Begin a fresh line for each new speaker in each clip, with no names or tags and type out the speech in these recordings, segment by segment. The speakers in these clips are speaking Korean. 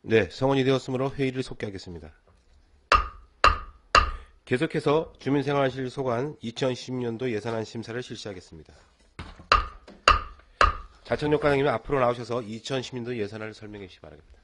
네, 성원이 되었으므로 회의를 속개하겠습니다. 계속해서 주민생활실 소관 2016년도 예산안 심사를 실시하겠습니다. 자청력 과장님 앞으로 나오셔서 2016년도 예산안을 설명해 주시기 바랍니다.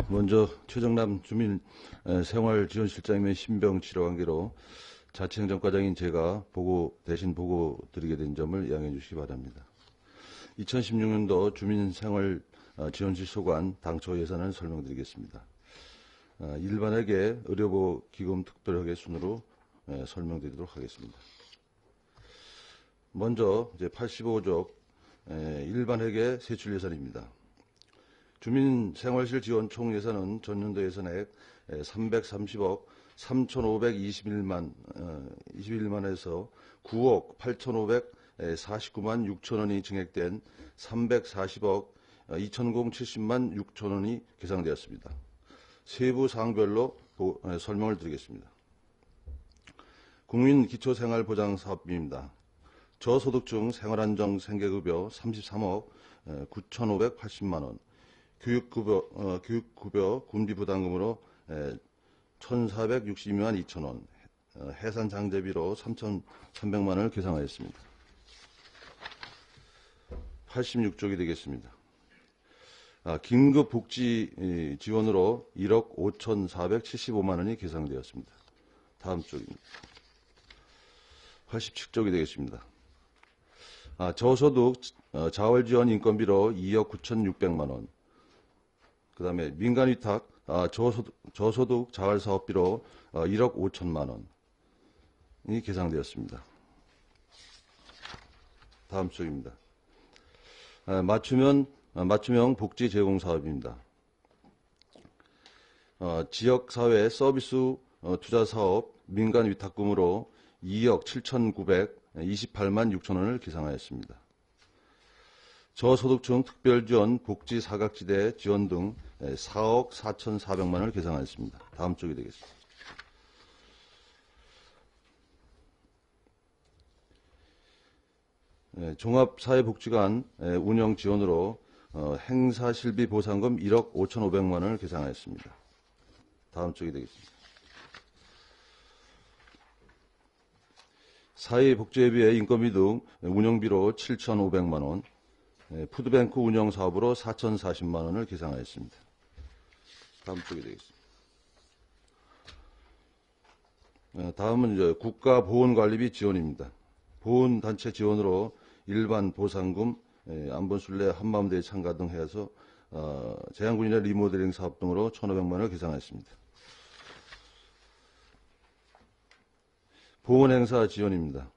먼저 최정남 주민생활지원실장님의 신병치료 관계로 자치행정과장인 제가 대신 보고 드리게 된 점을 양해해 주시기 바랍니다. 2016년도 주민생활지원실 소관 당초 예산을 설명드리겠습니다. 일반에게 의료보호 기금 특별회계 순으로 설명드리도록 하겠습니다. 먼저 이제 85조 일반회계 세출 예산입니다. 주민생활실 지원 총 예산은 전년도 예산액 330억 3,521만에서 9억 8,549만 6천원이 증액된 340억 2,070만 6천원이 계상되었습니다. 세부 사항별로 설명을 드리겠습니다. 국민기초생활보장사업비입니다. 저소득층 생활안정 생계급여 33억 9,580만원, 교육급여 군비부담금으로 1,462만 2천원, 해산장제비로 3,300만원을 계상하였습니다. 86쪽이 되겠습니다. 긴급복지 지원으로 1억 5,475만원이 계상되었습니다. 다음 쪽입니다. 87쪽이 되겠습니다. 저소득 자활지원 인건비로 2억 9,600만원, 그 다음에 민간위탁 저소득 자활사업비로 1억 5천만원이 계상되었습니다. 다음 쪽입니다. 맞춤형 복지 제공 사업입니다. 지역사회 서비스 투자사업 민간위탁금으로 2억 7,928만 6천원을 계상하였습니다. 저소득층 특별지원 복지 사각지대 지원 등 4억 4,400만원을 계상하였습니다. 다음 쪽이 되겠습니다. 종합사회복지관 운영 지원으로 행사실비 보상금 1억 5,500만원을 계상하였습니다. 다음 쪽이 되겠습니다. 사회복지회비의 인건비 등 운영비로 7,500만원, 푸드뱅크 운영사업으로 4,040만원을 계상하였습니다. 다음 쪽이 되겠습니다. 다음은 이제 국가보훈관리비 지원입니다. 보훈단체 지원으로 일반 보상금, 안본순례 한마음대회 참가 등 해서 제한군인의 리모델링 사업 등으로 1,500만원을 계상하였습니다. 보훈행사 지원입니다.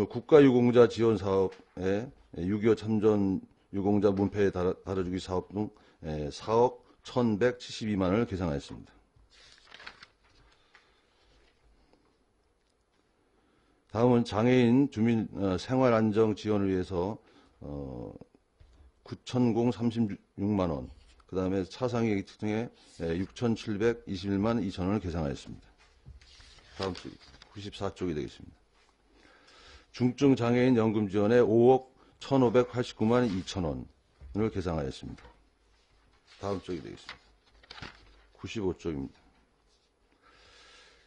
국가유공자 지원 사업에 6.25 참전 유공자 문패 달아주기 사업 등 4억 1,172만원을 계상하였습니다. 다음은 장애인 주민 생활안정 지원을 위해서 9,036만원, 그 다음에 차상위 특등에 6,721만 2천원을 계상하였습니다. 다음 쪽 94쪽이 되겠습니다. 중증 장애인 연금 지원에 5억 1,589만 2천원을 계상하였습니다. 다음 쪽이 되겠습니다. 95쪽입니다.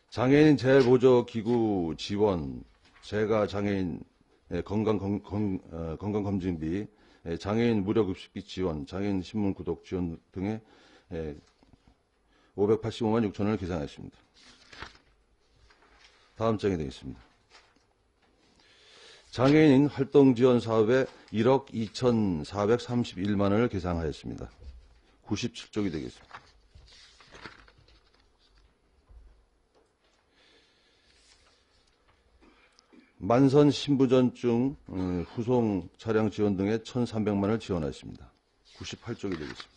장애인 재보조기구 지원, 재가 장애인 건강검진비, 장애인 무료급식비 지원, 장애인 신문 구독 지원 등의 585만 6천원을 계상하였습니다. 다음 장이 되겠습니다. 장애인 활동지원 사업에 1억 2,431만원을 계상하였습니다. 97쪽이 되겠습니다. 만선 신부전증 후송 차량 지원 등에 1,300만 원을 지원하였습니다. 98쪽이 되겠습니다.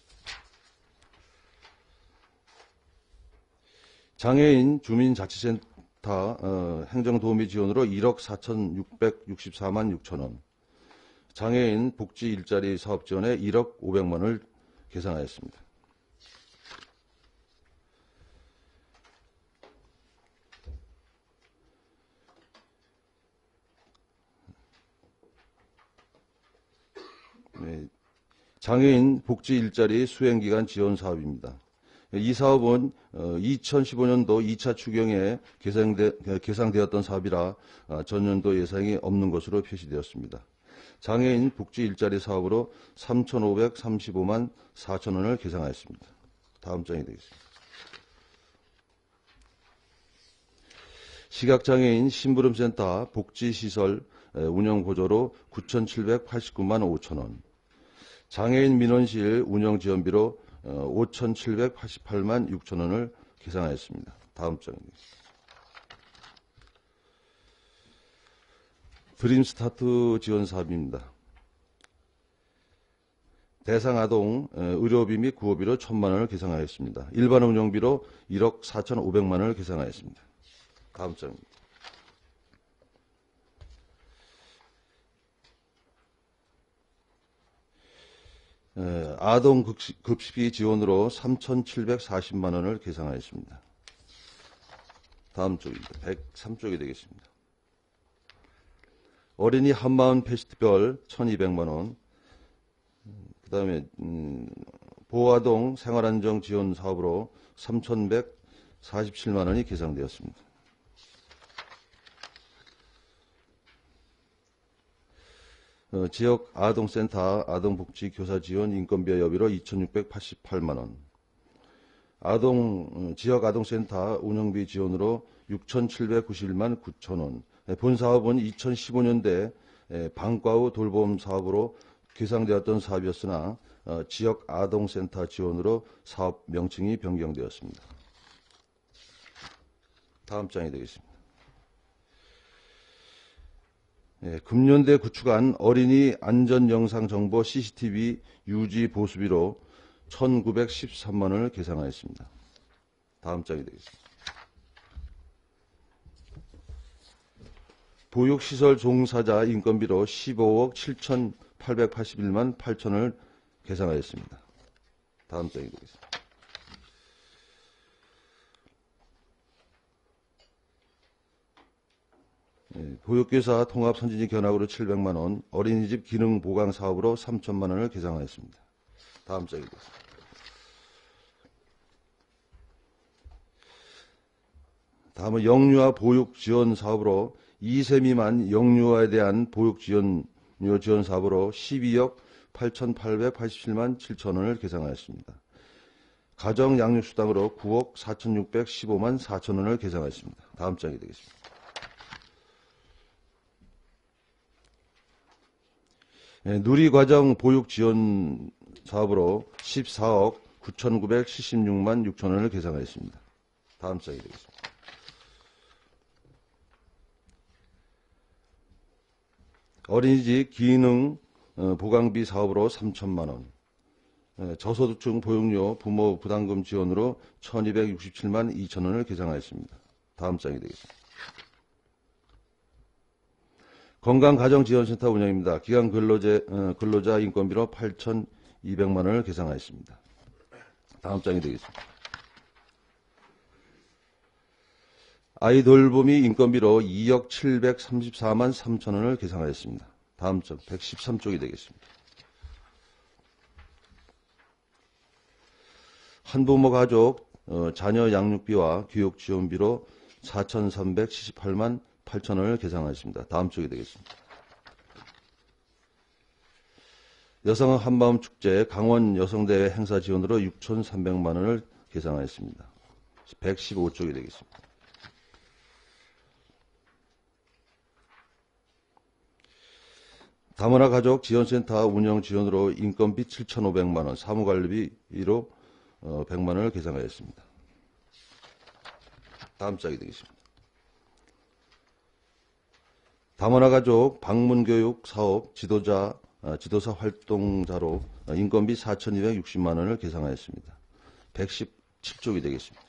장애인 주민자치센터 행정도우미 지원으로 1억 4,664만 6천 원, 장애인 복지 일자리 사업 지원에 1억 500만 원을 계산하였습니다. 네, 장애인 복지 일자리 수행기간 지원 사업입니다. 이 사업은 2015년도 2차 추경에 계상되었던 사업이라 전년도 예산이 없는 것으로 표시되었습니다. 장애인 복지 일자리 사업으로 3,535만 4천 원을 계상하였습니다. 다음 장이 되겠습니다. 시각장애인 심부름센터 복지시설 운영보조로 9,789만 5천 원, 장애인 민원실 운영지원비로 5,788만 6천 원을 계상하였습니다. 다음 장입니다. 드림스타트 지원 사업입니다. 대상 아동 의료비 및 구호비로 1,000만 원을 계상하였습니다. 일반 운영비로 1억 4,500만 원을 계상하였습니다. 다음 장입니다. 아동 급식비 지원으로 3,740만 원을 계상하였습니다. 다음 쪽입니다. 103쪽이 되겠습니다. 어린이 한마음 페스티벌 1,200만 원, 그 다음에 보호아동 생활안정 지원 사업으로 3,147만 원이 계상되었습니다. 지역 아동센터 아동복지교사 지원 인건비 여비로 2,688만 원, 지역 아동센터 운영비 지원으로 6,791만 9천 원. 본 사업은 2015년대 방과 후 돌봄 사업으로 계상되었던 사업이었으나 지역 아동센터 지원으로 사업 명칭이 변경되었습니다. 다음 장이 되겠습니다. 금년대 구축한 어린이 안전영상정보 CCTV 유지 보수비로 1,913만 원을 계상하였습니다. 다음 장이 되겠습니다. 보육시설 종사자 인건비로 15억 7,881만 8천 원을 계상하였습니다. 다음 장이 되겠습니다. 보육교사 통합선진이 견학으로 700만 원, 어린이집 기능 보강 사업으로 3천만 원을 계상하였습니다. 다음 장입니다. 다음은 영유아 보육 지원 사업으로 2세 미만 영유아에 대한 보육 지원 사업으로 12억 8,887만 7천 원을 계상하였습니다. 가정 양육수당으로 9억 4,615만 4천 원을 계상하였습니다. 다음 장이 되겠습니다. 누리과정 보육 지원 사업으로 14억 9,976만 6천 원을 계상하였습니다. 다음 장이 되겠습니다. 어린이집 기능 보강비 사업으로 3천만 원, 저소득층 보육료 부모 부담금 지원으로 1,267만 2천 원을 계상하였습니다. 다음 장이 되겠습니다. 건강가정지원센터 운영입니다. 기간 근로자 인건비로 8,200만 원을 계상하였습니다. 다음 장이 되겠습니다. 아이 돌보미 인건비로 2억 734만 3천 원을 계상하였습니다. 다음 장 113쪽이 되겠습니다. 한부모 가족 자녀 양육비와 교육 지원비로 4,378만 8천 원을 계상하였습니다. 다음 쪽이 되겠습니다. 여성 한마음 축제 강원 여성대회 행사 지원으로 6,300만 원을 계상하였습니다. 115쪽이 되겠습니다. 다문화 가족 지원센터 운영 지원으로 인건비 7,500만 원, 사무관리비로 100만 원을 계상하였습니다. 다음 장이 되겠습니다. 다문화 가족 방문교육 사업 지도사 활동자로 인건비 4,260만 원을 계상하였습니다. 117쪽이 되겠습니다.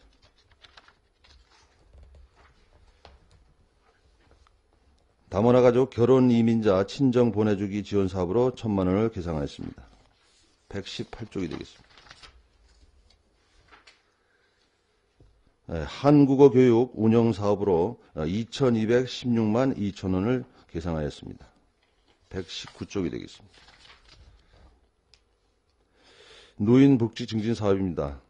다문화 가족 결혼 이민자 친정 보내주기 지원 사업으로 1,000만 원을 계상하였습니다. 118쪽이 되겠습니다. 한국어 교육 운영 사업으로 2,216만 2천 원을 계상하였습니다. 119쪽이 되겠습니다. 노인복지 증진 사업입니다.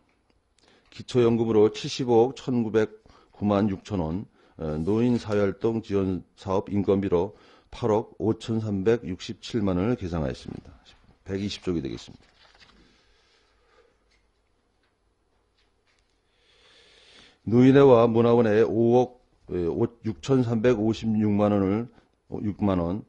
기초연금으로 70억 1,909만 6천 원, 노인사회활동 지원 사업 인건비로 8억 5,367만 원을 계상하였습니다. 120쪽이 되겠습니다. 노인회와 문화원에 5억 6,356만 6만 원,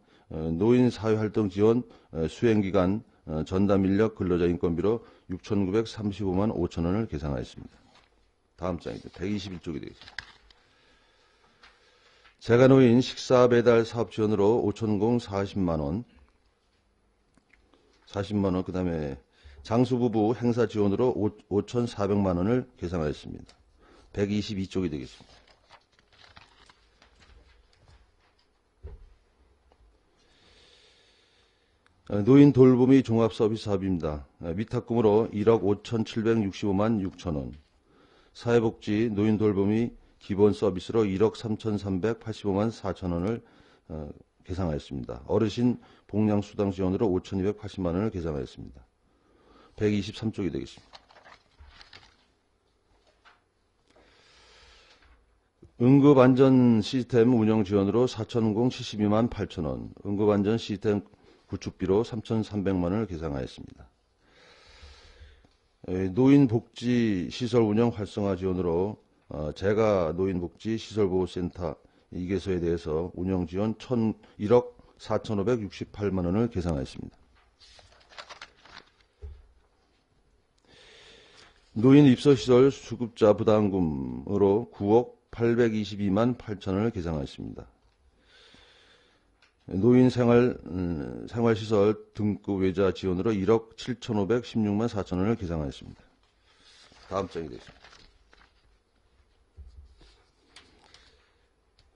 노인사회활동 지원 수행기간 전담인력 근로자 인건비로 6,935만 5천 원을 계상하였습니다. 다음 장이죠. 121쪽이 되겠습니다. 재가노인 식사 배달 사업 지원으로 5,000공 40만 원, 그 다음에 장수부부 행사 지원으로 5,400만 원을 계상하였습니다. 122쪽이 되겠습니다. 노인 돌보미 종합서비스 사업입니다. 위탁금으로 1억 5,765만 6천 원, 사회복지 노인 돌보미 기본 서비스로 1억 3,385만 4천 원을 계상하였습니다. 어르신 복량수당 지원으로 5,280만 원을 계상하였습니다. 123쪽이 되겠습니다. 응급안전 시스템 운영 지원으로 4,072만 8천 원, 응급안전 시스템 구축비로 3,300만 원을 계상하였습니다. 노인복지시설 운영 활성화 지원으로 재가 노인복지시설보호센터 2개소에 대해서 운영 지원 1억 4,568만 원을 계상하였습니다. 노인 입소시설 수급자 부담금으로 9억 822만 8천 원을 계상하였습니다. 노인 생활시설 등급 외자 지원으로 1억 7,516만 4천 원을 계상하였습니다. 다음 장이 되겠습니다.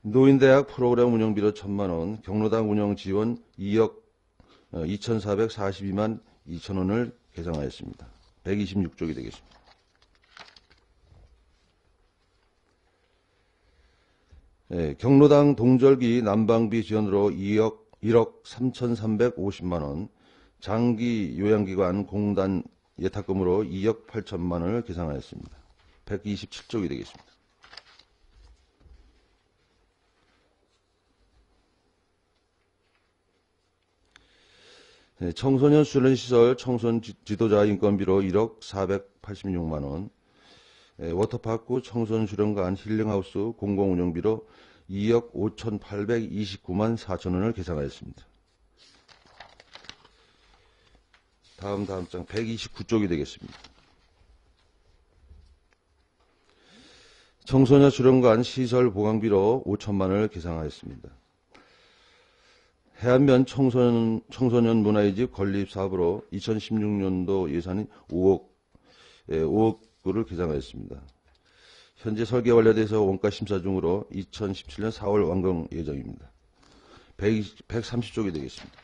노인대학 프로그램 운영비로 1,000만 원, 경로당 운영 지원 2억 2,442만 2천 원을 계상하였습니다. 126쪽이 되겠습니다. 경로당 동절기 난방비 지원으로 1억 3,350만 원, 장기 요양기관 공단 예탁금으로 2억 8천만 원을 계상하였습니다. 127쪽이 되겠습니다. 청소년 수련시설 청소년 지도자 인건비로 1억 486만 원, 워터파크 청소년 수련관 힐링하우스 공공운영비로 2억 5,829만 4천 원을 계상하였습니다. 다음 장 129쪽이 되겠습니다. 청소년 수련관 시설 보강비로 5천만 원을 계상하였습니다. 해안면 청소년 문화의집 건립 사업으로 2016년도 예산이 5억을 계상하였습니다. 현재 설계 완료돼서 원가 심사 중으로 2017년 4월 완공 예정입니다. 130쪽이 되겠습니다.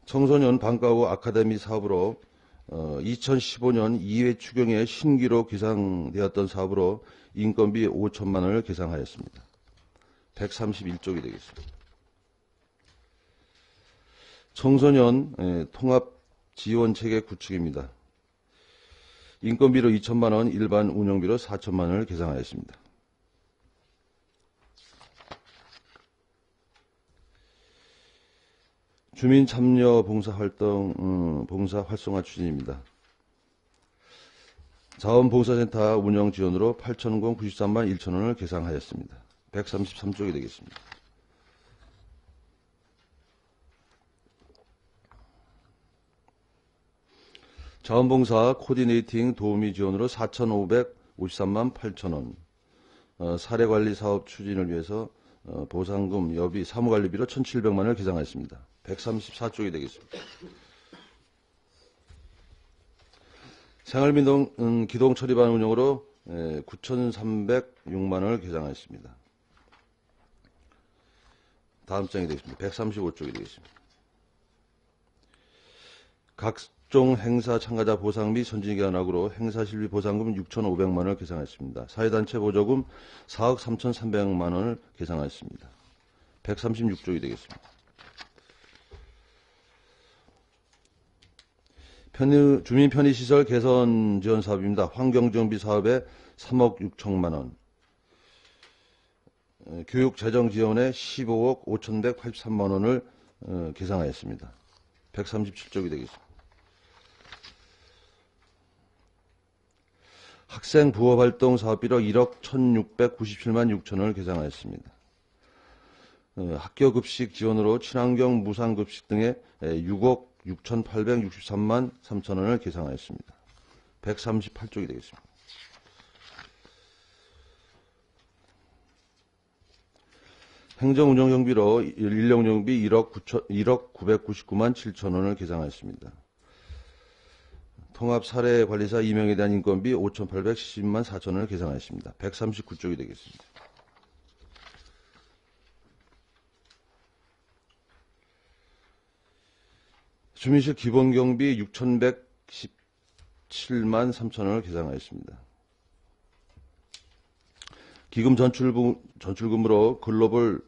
청소년 방과후 아카데미 사업으로 2015년 2회 추경에 신기로 계상되었던 사업으로 인건비 5천만 원을 계상하였습니다. 131쪽이 되겠습니다. 청소년 통합지원체계 구축입니다. 인건비로 2천만 원, 일반 운영비로 4천만 원을 계상하였습니다. 주민참여 봉사활동, 봉사 활성화 추진입니다. 자원봉사센터 운영 지원으로 8,093만 1천 원을 계상하였습니다. 133쪽이 되겠습니다. 자원봉사 코디네이팅 도우미 지원으로 4,553만 8천 원, 사례관리 사업 추진을 위해서 보상금, 여비, 사무관리비로 1,700만 원을 계상하였습니다. 134쪽이 되겠습니다. 생활민동 기동 처리반 운영으로 9,306만 원을 계상하였습니다. 다음 장이 되겠습니다. 135쪽이 되겠습니다. 각종 행사 참가자 보상 및 선진기관학으로 행사실비 보상금 6,500만 원을 계상하였습니다. 사회단체 보조금 4억 3,300만 원을 계상하였습니다. 136쪽이 되겠습니다. 주민 편의시설 개선 지원 사업입니다. 환경정비 사업에 3억 6천만 원, 교육 재정 지원에 15억 5,183만 원을 계상하였습니다. 137쪽이 되겠습니다. 학생 부업활동 사업비로 1억 1,697만 6천 원을 계상하였습니다. 학교급식 지원으로 친환경 무상급식 등에 6억 6,863만 3천 원을 계상하였습니다. 138쪽이 되겠습니다. 행정운영경비로 인력용비 1억 999만 7천 원을 계상하였습니다. 통합사례관리사 임명에 대한 인건비 5,870만 4천 원을 계상하였습니다. 139쪽이 되겠습니다. 주민실 기본경비 6,117만 3천 원을 계상하였습니다. 기금 전출금으로 글로벌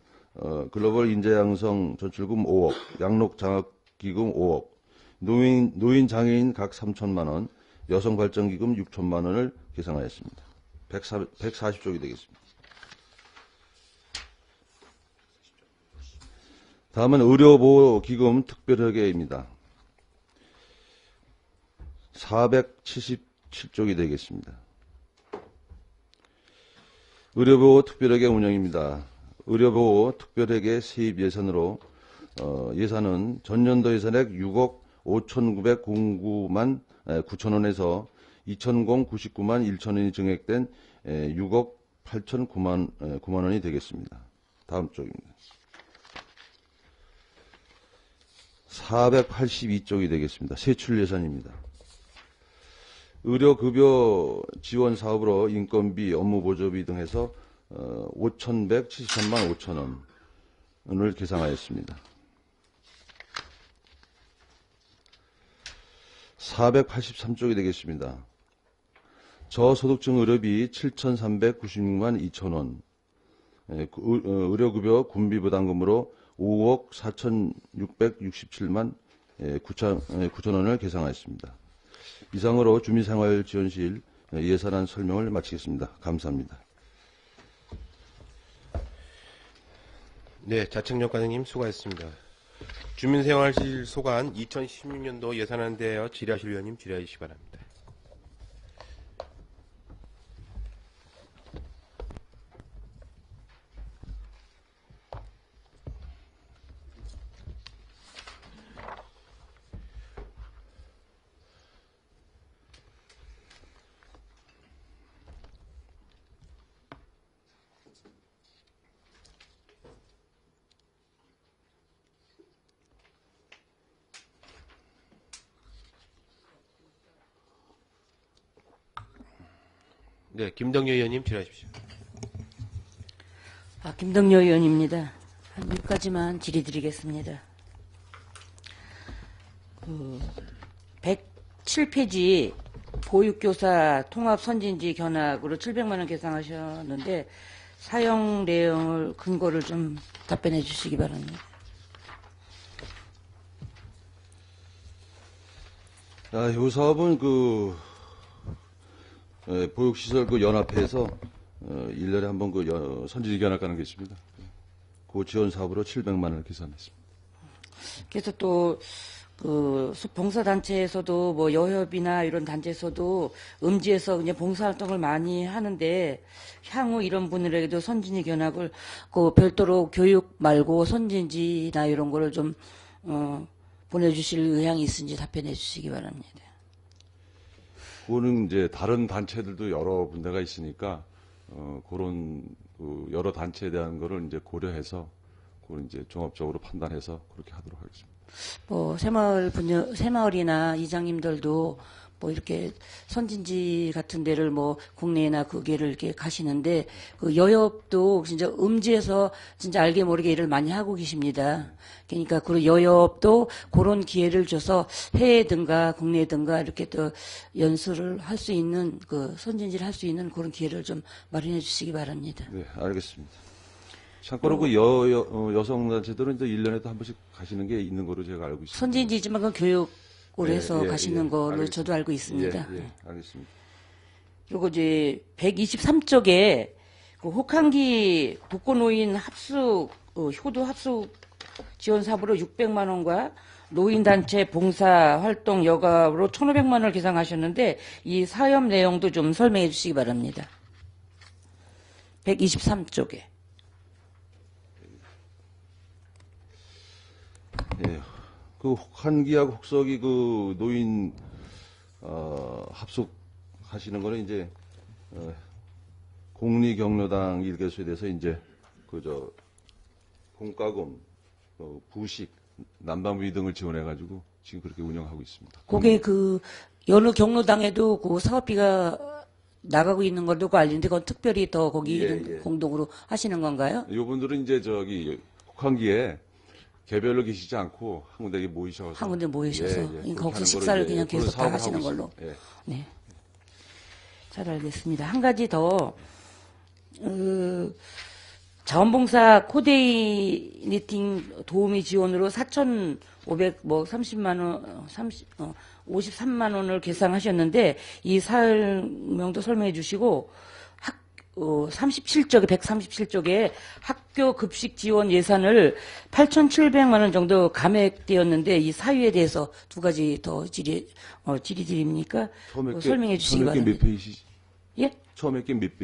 인재양성 전출금 5억, 양록장학기금 5억, 노인 장애인 각 3천만 원, 여성발전기금 6천만 원을 계상하였습니다. 140쪽이 되겠습니다. 다음은 의료보호기금 특별회계입니다. 477쪽이 되겠습니다. 의료보호 특별회계 운영입니다. 의료보호 특별회계 세입 예산으로 예산은 전년도 예산액 6억 5,909만 9천 원에서 2,099만 1천 원이 증액된 6억 8,009만 원이 되겠습니다. 다음 쪽입니다. 482쪽이 되겠습니다. 세출 예산입니다. 의료급여 지원 사업으로 인건비, 업무보조비 등 해서 5,173만 5천 원을 계상하였습니다. 483쪽이 되겠습니다. 저소득층 의료비 7,396만 2천 원, 의료급여 군비부담금으로 5억 4,667만 9천 원을 계상하였습니다. 이상으로 주민생활지원실 예산안 설명을 마치겠습니다. 감사합니다.
네, 자책역 과장님 수고하셨습니다. 주민생활실 소관 2016년도 예산안에 대하여 질의하실 위원님 질의해 주시기 바랍니다. 네, 김덕여 의원님 질의하십시오.
김덕여 의원입니다. 한 6가지만 질의드리겠습니다. 107페이지 보육교사 통합선진지 견학으로 700만 원 계상하셨는데 사용 내용을 근거를 좀 답변해 주시기 바랍니다.
이 사업은 보육시설 연합회에서 1년에 한 번 선진지 견학 가는 게 있습니다. 그 지원 사업으로 700만 원을 계산했습니다.
그래서 또 봉사단체에서도 뭐 여협이나 이런 단체에서도 음지에서 그냥 봉사활동을 많이 하는데 향후 이런 분들에게도 선진지 견학을 별도로 교육 말고 선진지나 이런 거를 좀 보내주실 의향이 있은지 답변해 주시기 바랍니다.
그거는 이제 다른 단체들도 여러 군데가 있으니까
그런 그 여러 단체에 대한 거를 이제 고려해서 그걸 이제 종합적으로 판단해서 그렇게 하도록 하겠습니다.
뭐 새마을이나 이장님들도 뭐 이렇게 선진지 같은 데를 뭐 국내나 국외를 이렇게 가시는데 그 여협도 진짜 음지에서 진짜 알게 모르게 일을 많이 하고 계십니다. 그러니까 그 여협도 그런 기회를 줘서 해외든가 국내든가 이렇게 또 연수를 할 수 있는 그 선진지를 할 수 있는 그런 기회를 좀 마련해 주시기 바랍니다.
네, 알겠습니다. 참고로 그 여성단체들은 이제 1년에도 한 번씩 가시는 게 있는 거로 제가 알고 있습니다.
선진지지만 그 교육을 해서
예,
가시는
예,
걸로
알겠습니다.
저도 알고 있습니다.
예, 알겠습니다.
그리고 이제 123쪽에 그 혹한기 독거노인 합숙 효도 합숙 지원 사업으로 600만 원과 노인단체 봉사 활동 여가로 1,500만 원을 계상하셨는데 이 사업 내용도 좀 설명해 주시기 바랍니다. 123쪽에.
예, 그 혹한기하고 혹석이 그 노인 합숙하시는 거는 이제 공리경로당 일개소에 대해서 이제 그저 공과금, 부식, 난방비 등을 지원해가지고 지금 그렇게 운영하고 있습니다.
그게 그 여느 경로당에도 그 사업비가 나가고 있는 걸로 알리는데 그건 특별히 더 거기는
예.
공동으로 하시는 건가요?
이분들은 이제 저기 혹한기에 개별로 계시지 않고 한 군데 모이셔서
한 군데 모이셔서
그렇게
거기서
하는
식사를
거를
그냥
이제 그런
계속 다
사업을
하시는
하고
걸로.
있습니다. 예.
네. 잘 알겠습니다. 한 가지 더, 자원봉사 코디네이팅 도우미 지원으로 4,530만 원, 53만 원을 계상하셨는데, 이 설명도 설명해 주시고, 37쪽에, 137쪽에 학교 급식 지원 예산을 8,700만 원 정도 감액되었는데, 이 사유에 대해서 두 가지 더 질의드립니까? 설명해 주시기
처음에
바랍니다.
몇 페이지?
예?
처음에 몇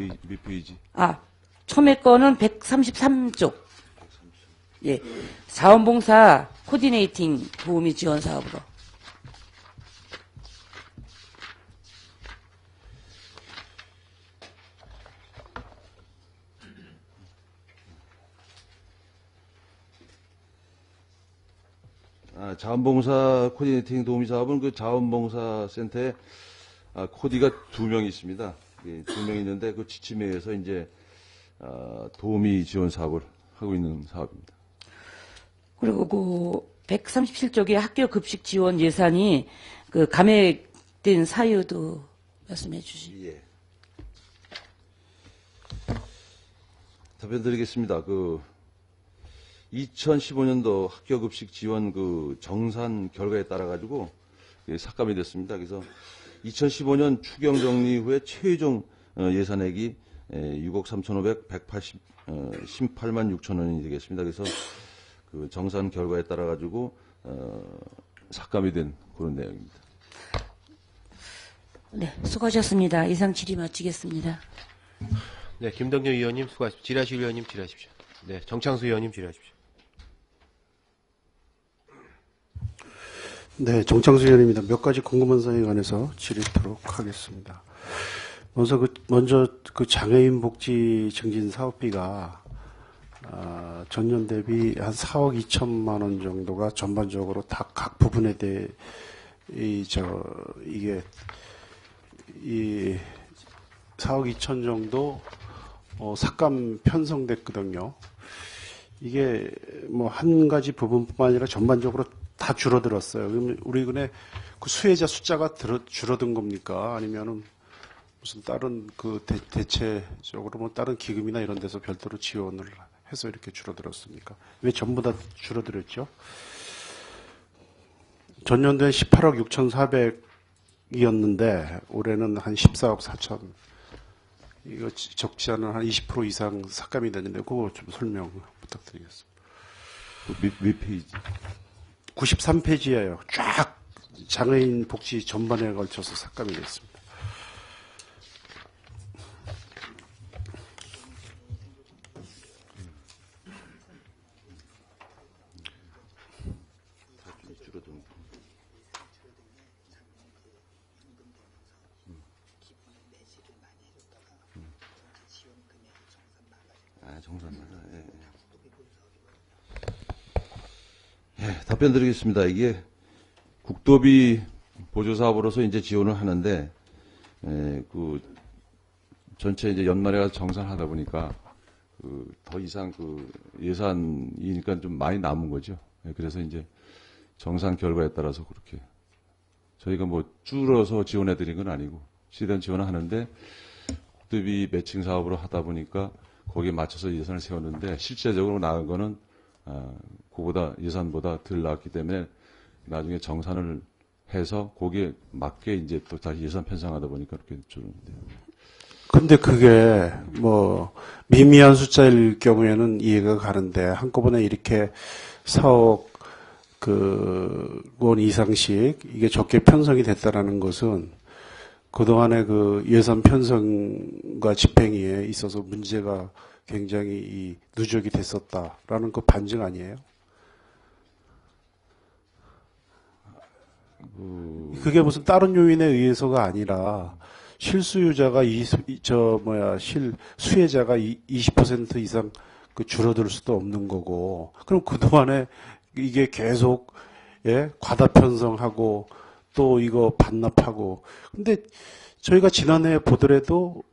페이지?
아, 처음에 거는 133쪽. 예. 자원봉사 코디네이팅 도우미 지원 사업으로.
자원봉사 코디네이팅 도우미 사업은 그 자원봉사 센터에 코디가 2명이 있습니다. 예, 2명이 있는데 그 지침에 의해서 이제 도우미 지원 사업을 하고 있는 사업입니다.
그리고 그 137쪽에 학교 급식 지원 예산이 그 감액된 사유도 말씀해 주시죠.
예. 답변 드리겠습니다. 그 2015년도 학교 급식 지원 그 정산 결과에 따라 가지고 삭감이 됐습니다. 그래서 2015년 추경 정리 후에 최종 예산액이 6억 3,500, 18만 6천 원이 되겠습니다. 그래서 그 정산 결과에 따라 가지고 삭감이 된 그런 내용입니다.
네, 수고하셨습니다. 이상 질의 마치겠습니다.
네, 김덕렬 의원님 수고하십시오. 지라실 의원님 질의하십시오. 네, 정창수 의원님 질의하십시오.
네, 정창수 의원입니다. 몇 가지 궁금한 사항에 관해서 질의하도록 하겠습니다. 먼저 그 장애인 복지 증진 사업비가 전년 대비 한 4억 2천만 원 정도가 전반적으로 다 각 부분에 대해 이 4억 2천 정도 삭감 편성됐거든요. 이게 뭐 한 가지 부분뿐만 아니라 전반적으로 다 줄어들었어요. 그럼 우리 군의 그 수혜자 숫자가 줄어든 겁니까? 아니면은 무슨 다른 그 대체적으로 뭐 다른 기금이나 이런 데서 별도로 지원을 해서 이렇게 줄어들었습니까? 왜 전부 다 줄어들었죠? 전년도에 18억 6,400이었는데 올해는 한 14억 4천. 이거 적지 않은 한 20% 이상 삭감이 됐는데 그거 좀 설명 부탁드리겠습니다.
몇 페이지?
93페이지예요. 쫙 장애인 복지 전반에 걸쳐서 삭감이 됐습니다.
정산마다. 답변 드리겠습니다. 이게 국도비 보조 사업으로서 이제 지원을 하는데, 그 전체 이제 연말에 가서 정산하다 보니까 더 이상 그 예산이니까 좀 많이 남은 거죠. 그래서 이제 정산 결과에 따라서 그렇게 저희가 뭐 줄여서 지원해 드린 건 아니고 시대한 지원을 하는데 국도비 매칭 사업으로 하다 보니까 거기에 맞춰서 예산을 세웠는데 실제적으로 나간 거는 그보다 예산보다 덜 나왔기 때문에 나중에 정산을 해서 거기에 맞게 이제 또 다시 예산 편성하다 보니까 그렇게 줄었는데요.
근데 그게 뭐 미미한 숫자일 경우에는 이해가 가는데 한꺼번에 이렇게 4억 원 이상씩 이게 적게 편성이 됐다라는 것은 그동안의 그 예산 편성과 집행에 있어서 문제가 굉장히 이 누적이 됐었다라는 그 반증 아니에요? 그게 무슨 다른 요인에 의해서가 아니라 실수요자가 수혜자가 20% 이상 그 줄어들 수도 없는 거고, 그럼 그동안에 이게 계속 과다 편성하고 또 이거 반납하고, 근데 저희가 지난해 보더라도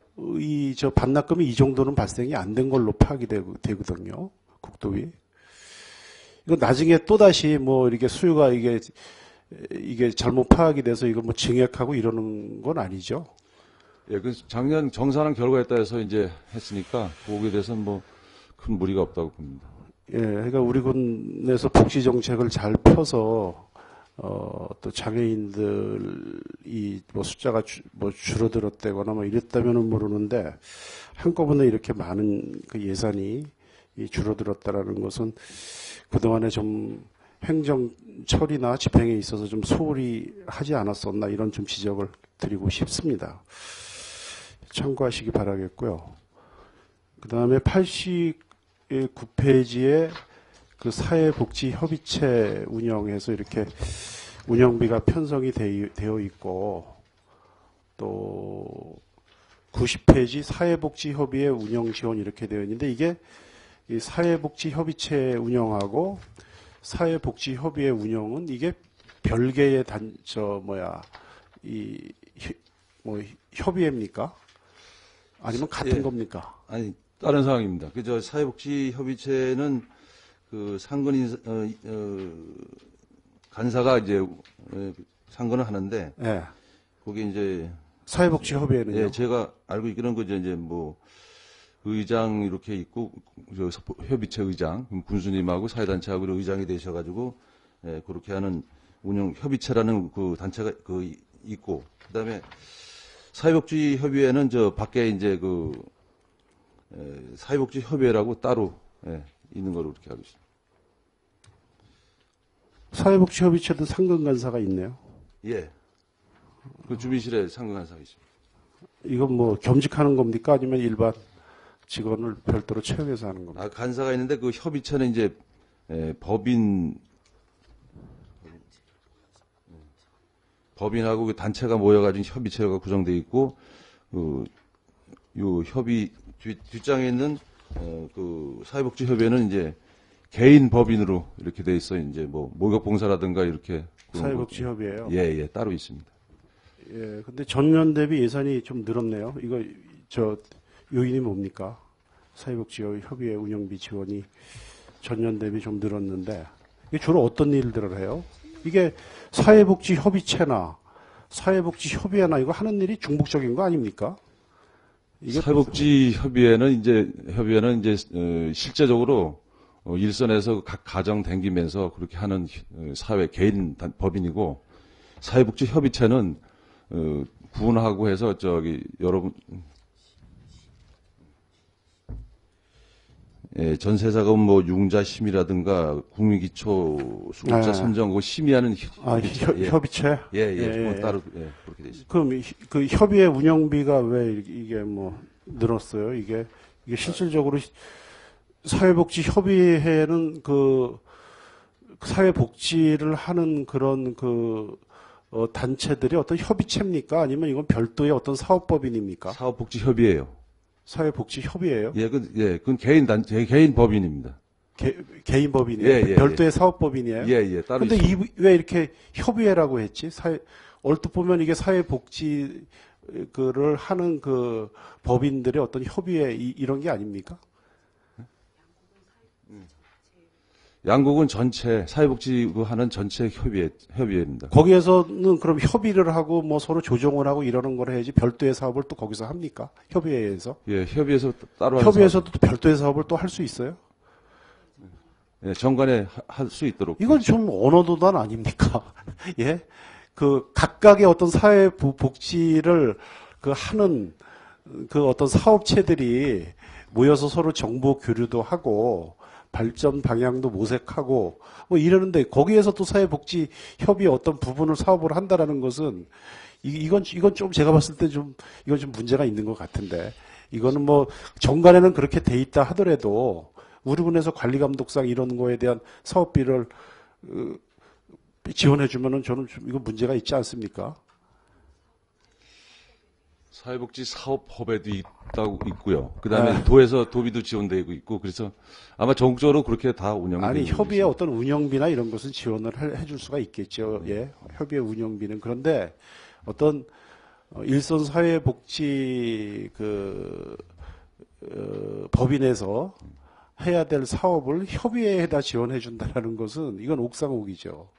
반납금이 이 정도는 발생이 안 된 걸로 파악이 되거든요. 국도비. 이거 나중에 또다시 뭐 이렇게 수요가 이게 잘못 파악이 돼서 이거 뭐 증액하고 이러는 건 아니죠.
예, 그 작년 정산한 결과에 따라서 이제 했으니까 거기에 대해서는 뭐 큰 무리가 없다고 봅니다.
예, 그러니까 우리 군에서 복지 정책을 잘 펴서 또 장애인들이 뭐 숫자가 줄어들었다거나 뭐 이랬다면은 모르는데 한꺼번에 이렇게 많은 그 예산이 줄어들었다라는 것은 그동안에 좀 행정 처리나 집행에 있어서 좀 소홀히 하지 않았었나 이런 좀 지적을 드리고 싶습니다. 참고하시기 바라겠고요. 그 다음에 89페이지에 그 사회복지협의체 운영에서 이렇게 운영비가 편성이 되어 있고, 또 90페이지 사회복지협의회 운영지원 이렇게 되어 있는데, 이게 이 사회복지협의체 운영하고 사회복지협의회 운영은 이게 별개의 협의회입니까? 아니면 같은
예.
겁니까?
아니, 다른 상황입니다. 그저 사회복지협의체는 그 상근 간사가 이제 상근을 하는데,
예.
거기 이제
사회복지협의회는요?
예, 제가 알고 있기로는 그저 이제 뭐 의장 이렇게 있고 협의체 의장 군수님하고 사회단체하고 의장이 되셔가지고 그렇게 하는 운영 협의체라는 그 단체가 있고, 그다음에 사회복지협의회는 저 밖에 이제 사회복지협의회라고 따로 있는 걸로 그렇게 알고 있습니다.
사회복지협의체도 상근간사가 있네요.
예, 그 주민실에 상근간사가 있습니다.
이건 뭐 겸직하는 겁니까? 아니면 일반 직원을 별도로 채용해서 하는 겁니까?
간사가 있는데 그 협의체는 이제 법인하고 그 단체가 모여가지고 협의체가 구성되어 있고, 요 협의 뒷장에 있는 그 사회복지협의회는 이제 개인 법인으로 이렇게 돼 있어. 이제 뭐 목욕봉사라든가 이렇게
사회복지협의회요.
예, 따로 있습니다.
예, 근데 전년 대비 예산이 좀 늘었네요. 이거 요인이 뭡니까? 사회복지협의회 운영비 지원이 전년 대비 좀 늘었는데, 이게 주로 어떤 일들을 해요? 이게 사회복지협의체나 사회복지협의회나 이거 하는 일이 중복적인 거 아닙니까?
사회복지협의회는 이제 실제적으로 일선에서 각 가정 댕기면서 그렇게 하는 사회 개인 법인이고, 사회복지협의체는 구분하고 해서 여러분 전세자금 뭐 융자심이라든가 국민기초 수급자 선정 그 심의하는
협의체.
뭐 따로 그렇게 돼 있습니다.
그럼 그 협의회 운영비가 왜 이게 뭐 늘었어요? 이게 실질적으로 사회복지 협의회는 그 사회복지를 하는 그런 단체들이 어떤 협의체입니까? 아니면 이건 별도의 어떤 사업법인입니까?
사업복지협의회예요.
사회복지협의회예요?
그건 개인 법인입니다.
개인 법인이에요?
예,
별도의 사업법인이에요?
따로
근데
있습니다.
왜 이렇게 협의회라고 했지? 얼핏 보면 이게 사회복지 그를 하는 그 법인들의 어떤 협의회 이런 게 아닙니까?
양국은 전체 사회복지 하는 전체 협의회입니다.
거기에서는 그럼 협의를 하고 뭐 서로 조정을 하고 이러는 걸 해야지 별도의 사업을 또 거기서 합니까? 협의회에서?
예, 협의회에서 따로 하는
협의회에서도 또 별도의 사업을 또 할 수 있어요?
예, 정관에 할 수 있도록.
이건 좀 언어도단 아닙니까? 예? 그 각각의 어떤 사회 복지를 그 하는 그 어떤 사업체들이 모여서 서로 정보 교류도 하고 발전 방향도 모색하고 뭐 이러는데 거기에서 또 사회복지 협의 어떤 부분을 사업을 한다라는 것은 이건 좀 제가 봤을 때 좀 이건 좀 문제가 있는 것 같은데 이거는 뭐 정관에는 그렇게 돼 있다 하더라도 우리 군에서 관리감독상 이런 거에 대한 사업비를 지원해주면은 저는 좀 이거 문제가 있지 않습니까?
사회복지 사업협회도 있고요. 그다음에 도에서 도비도 지원되고 있고 그래서 아마 전국적으로 그렇게 다 운영이
아니
되고
협의회
있습니다.
어떤 운영비나 이런 것은 지원을 해줄 수가 있겠죠. 예, 협의회 운영비는 그런데 어떤 일선 사회복지 법인에서 해야 될 사업을 협의회에다 지원해 준다라는 것은 이건 옥상옥이죠.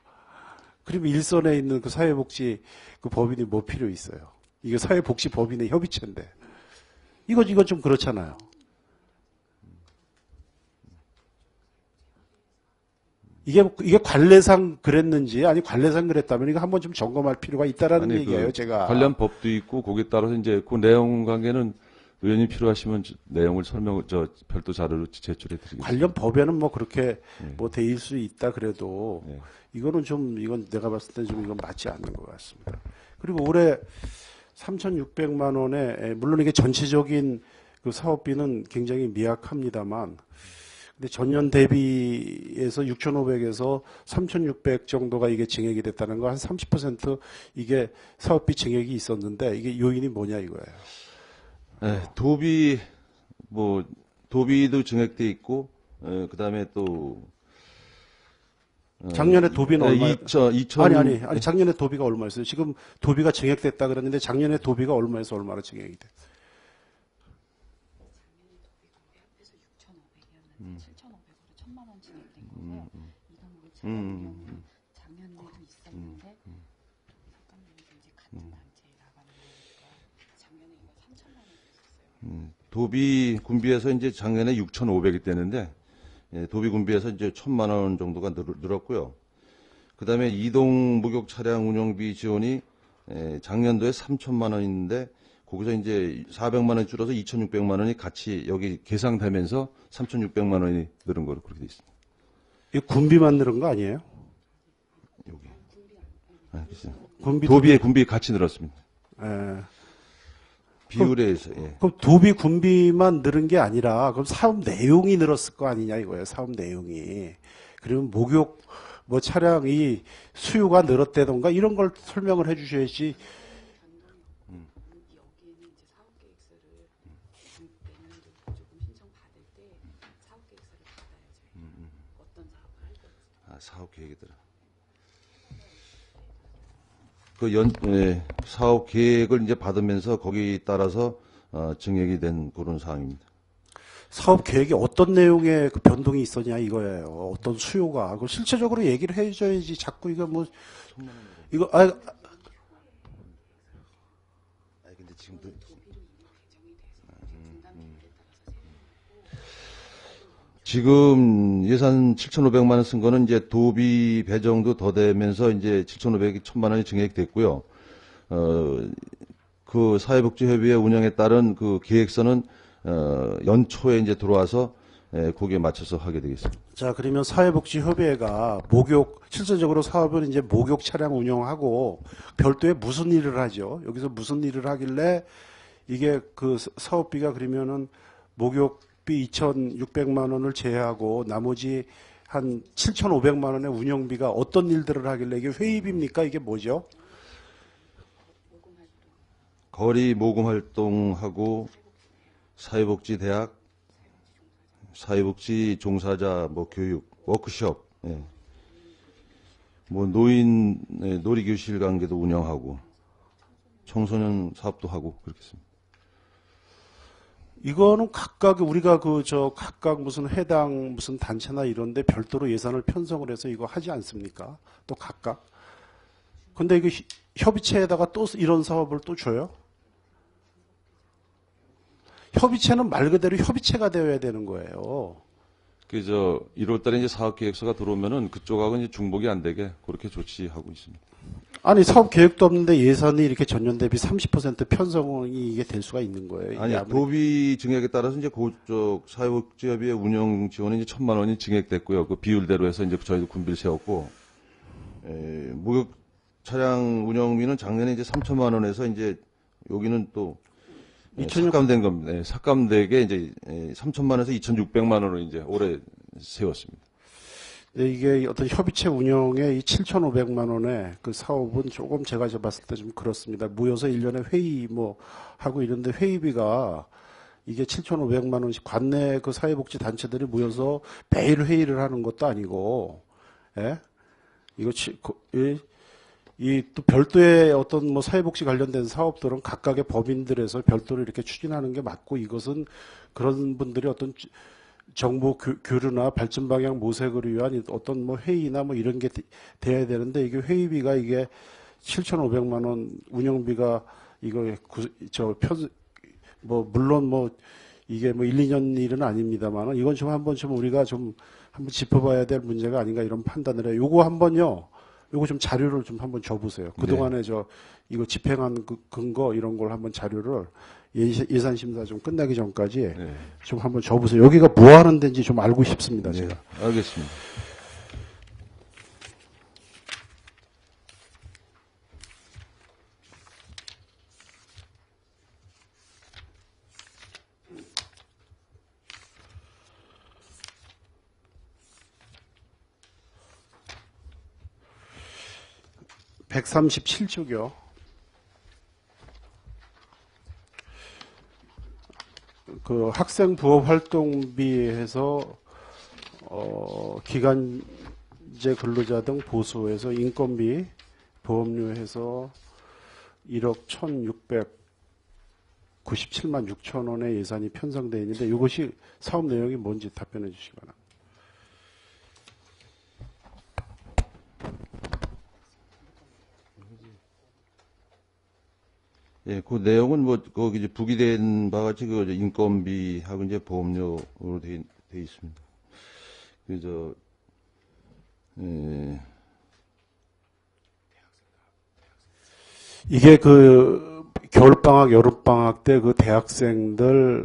그리고 일선에 있는 그 사회복지 그 법인이 뭐 필요 있어요? 이게 사회복지 법인의 협의체인데 이거 좀 그렇잖아요. 이게 관례상 그랬는지 아니 관례상 그랬다면 이거 한번 좀 점검할 필요가 있다라는
아니,
얘기예요. 제가
관련 법도 있고 거기에 따라서 이제 그 내용 관계는 의원님 필요하시면 내용을 별도 자료로 제출해 드리겠습니다.
관련 법에는 뭐 그렇게 뭐 돼 있을 수 있다 그래도
네.
이건 내가 봤을 때 좀 이건 맞지 않는 것 같습니다. 그리고 올해 3,600만 원에 물론 이게 전체적인 그 사업비는 굉장히 미약합니다만 근데 전년 대비해서 6,500에서 3,600 정도가 이게 증액이 됐다는 거 한 30% 이게 사업비 증액이 있었는데 이게 요인이 뭐냐 이거예요.
네, 도비도 증액돼 있고 그다음에 또
작년에 도비는 얼마?
2000
아니 작년에 도비가 얼마였어요? 지금 도비가 증액됐다 그랬는데 작년에 도비가 얼마에서 얼마나 증액이 돼?
작년에 7,500으로 1,000만 원 진행된 거고요. 이건 뭐 작년에도 있었는데 잠깐만요. 이제 같은 단체에 나가는 거니까 작년에 이거 3,000만 원이었어요.
도비 군비에서 이제 작년에 6,500이 되는데 도비 군비에서 이제 1,000만 원 정도가 늘었고요. 그다음에 이동 목욕 차량 운영비 지원이 작년도에 3,000만 원인데 거기서 이제 400만 원 줄어서 2,600만 원이 같이 여기 계상되면서 3,600만 원이 늘은 거로 그렇게 돼 있습니다.
이 군비만 늘은 거 아니에요?
여기. 군비 같이 늘었습니다.
예.
비율에 의해서. 예.
그럼 도비 군비만 늘은 게 아니라 그럼 사업 내용이 늘었을 거 아니냐 이거예요. 사업 내용이. 그러면 목욕 뭐 차량이 수요가 늘었다던가 이런 걸 설명을 해 주셔야지.
여기에는 이제 사업 계획서를 내년도 조금 신청 받을 때 사업 계획서를 받아야죠. 어떤 사업을 할 건지.
사업 계획이더라. 사업 계획을 이제 받으면서 거기에 따라서 증액이 된 그런 사항입니다.
사업 계획에 어떤 내용의 그 변동이 있었냐 이거예요. 어떤 수요가. 그 실체적으로 얘기를 해줘야지. 자꾸 이거 뭐 이거
근데 지금도 지금 예산 7,500만 원 쓴 거는 이제 도비 배정도 더 되면서 이제 7,500이 1,000만 원이 증액됐고요. 그 사회복지협의회 운영에 따른 그 계획서는 연초에 이제 들어와서 거기에 맞춰서 하게 되겠습니다.
자, 그러면 사회복지협의회가 실질적으로 사업은 이제 목욕 차량 운영하고 별도의 무슨 일을 하죠? 여기서 무슨 일을 하길래 이게 그 사업비가 그러면은 목욕비 2,600만 원을 제외하고 나머지 한 7,500만 원의 운영비가 어떤 일들을 하길래 이게 회의비입니까? 이게 뭐죠?
거리 모금 활동하고 사회복지 대학, 사회복지 종사자 뭐 교육, 워크숍, 예. 뭐 노인 놀이교실 관계도 운영하고 청소년 사업도 하고 그렇겠습니다.
이거는 각각 우리가 각각 무슨 해당 무슨 단체나 이런데 별도로 예산을 편성을 해서 이거 하지 않습니까? 또 각각. 근데 이거 협의체에다가 또 이런 사업을 또 줘요? 협의체는 말 그대로 협의체가 되어야 되는 거예요.
1월 달에 이제 사업 계획서가 들어오면은 그쪽하고 이제 중복이 안 되게 그렇게 조치하고 있습니다.
아니 사업 계획도 없는데 예산이 이렇게 전년 대비 30% 편성이 이게 될 수가 있는 거예요.
아니, 도비 증액에 따라서 이제 그쪽 사회복지협의회 운영 지원이 이제 1,000만 원이 증액됐고요. 그 비율대로 해서 이제 저희도 군비를 세웠고, 목욕 차량 운영비는 작년에 이제 3천만 원에서 이제 여기는 또 삭감된 겁니다. 네, 삭감되게 이제 3천만 원에서 2,600만 원을 이제 올해 세웠습니다.
네, 이게 어떤 협의체 운영에 이 7,500만 원의 그 사업은 조금 제가 봤을 때 좀 그렇습니다. 모여서 1년에 회의 뭐 하고 이런데 회의비가 이게 7,500만 원씩 관내 그 사회복지 단체들이 모여서 매일 회의를 하는 것도 아니고, 예? 이거 이 또 별도의 어떤 뭐 사회복지 관련된 사업들은 각각의 법인들에서 별도로 이렇게 추진하는 게 맞고, 이것은 그런 분들이 어떤 정보 교류나 발전 방향 모색을 위한 어떤 뭐 회의나 뭐 이런 게 돼야 되는데, 이게 회의비가 이게 7,500만 원 운영비가 이거 물론 뭐 이게 뭐 1, 2년 일은 아닙니다만 이건 좀 한번 우리가 좀 한번 짚어봐야 될 문제가 아닌가 이런 판단을 해요. 요거 한번요. 요거 좀 자료를 좀 한번 줘보세요. 그동안에 이거 집행한 근거 이런 걸 한번 자료를 예산심사 좀 끝나기 전까지 좀 한번 줘보세요. 여기가 뭐 하는 데인지 좀 알고 싶습니다, 제가.
알겠습니다.
(137쪽이요) 그 학생 부업 활동비에서 기간제 근로자 등 보수해서 인건비 보험료해서 1억 1,697만 6천 원의 예산이 편성되어 있는데 이것이 사업 내용이 뭔지 답변해 주시기 바랍니다.
예, 그 내용은 뭐 거기 이제 부기된 바와 같이 그 인건비하고 이제 보험료로 돼 있습니다.
이게 그 겨울방학, 여름방학 때 그 대학생들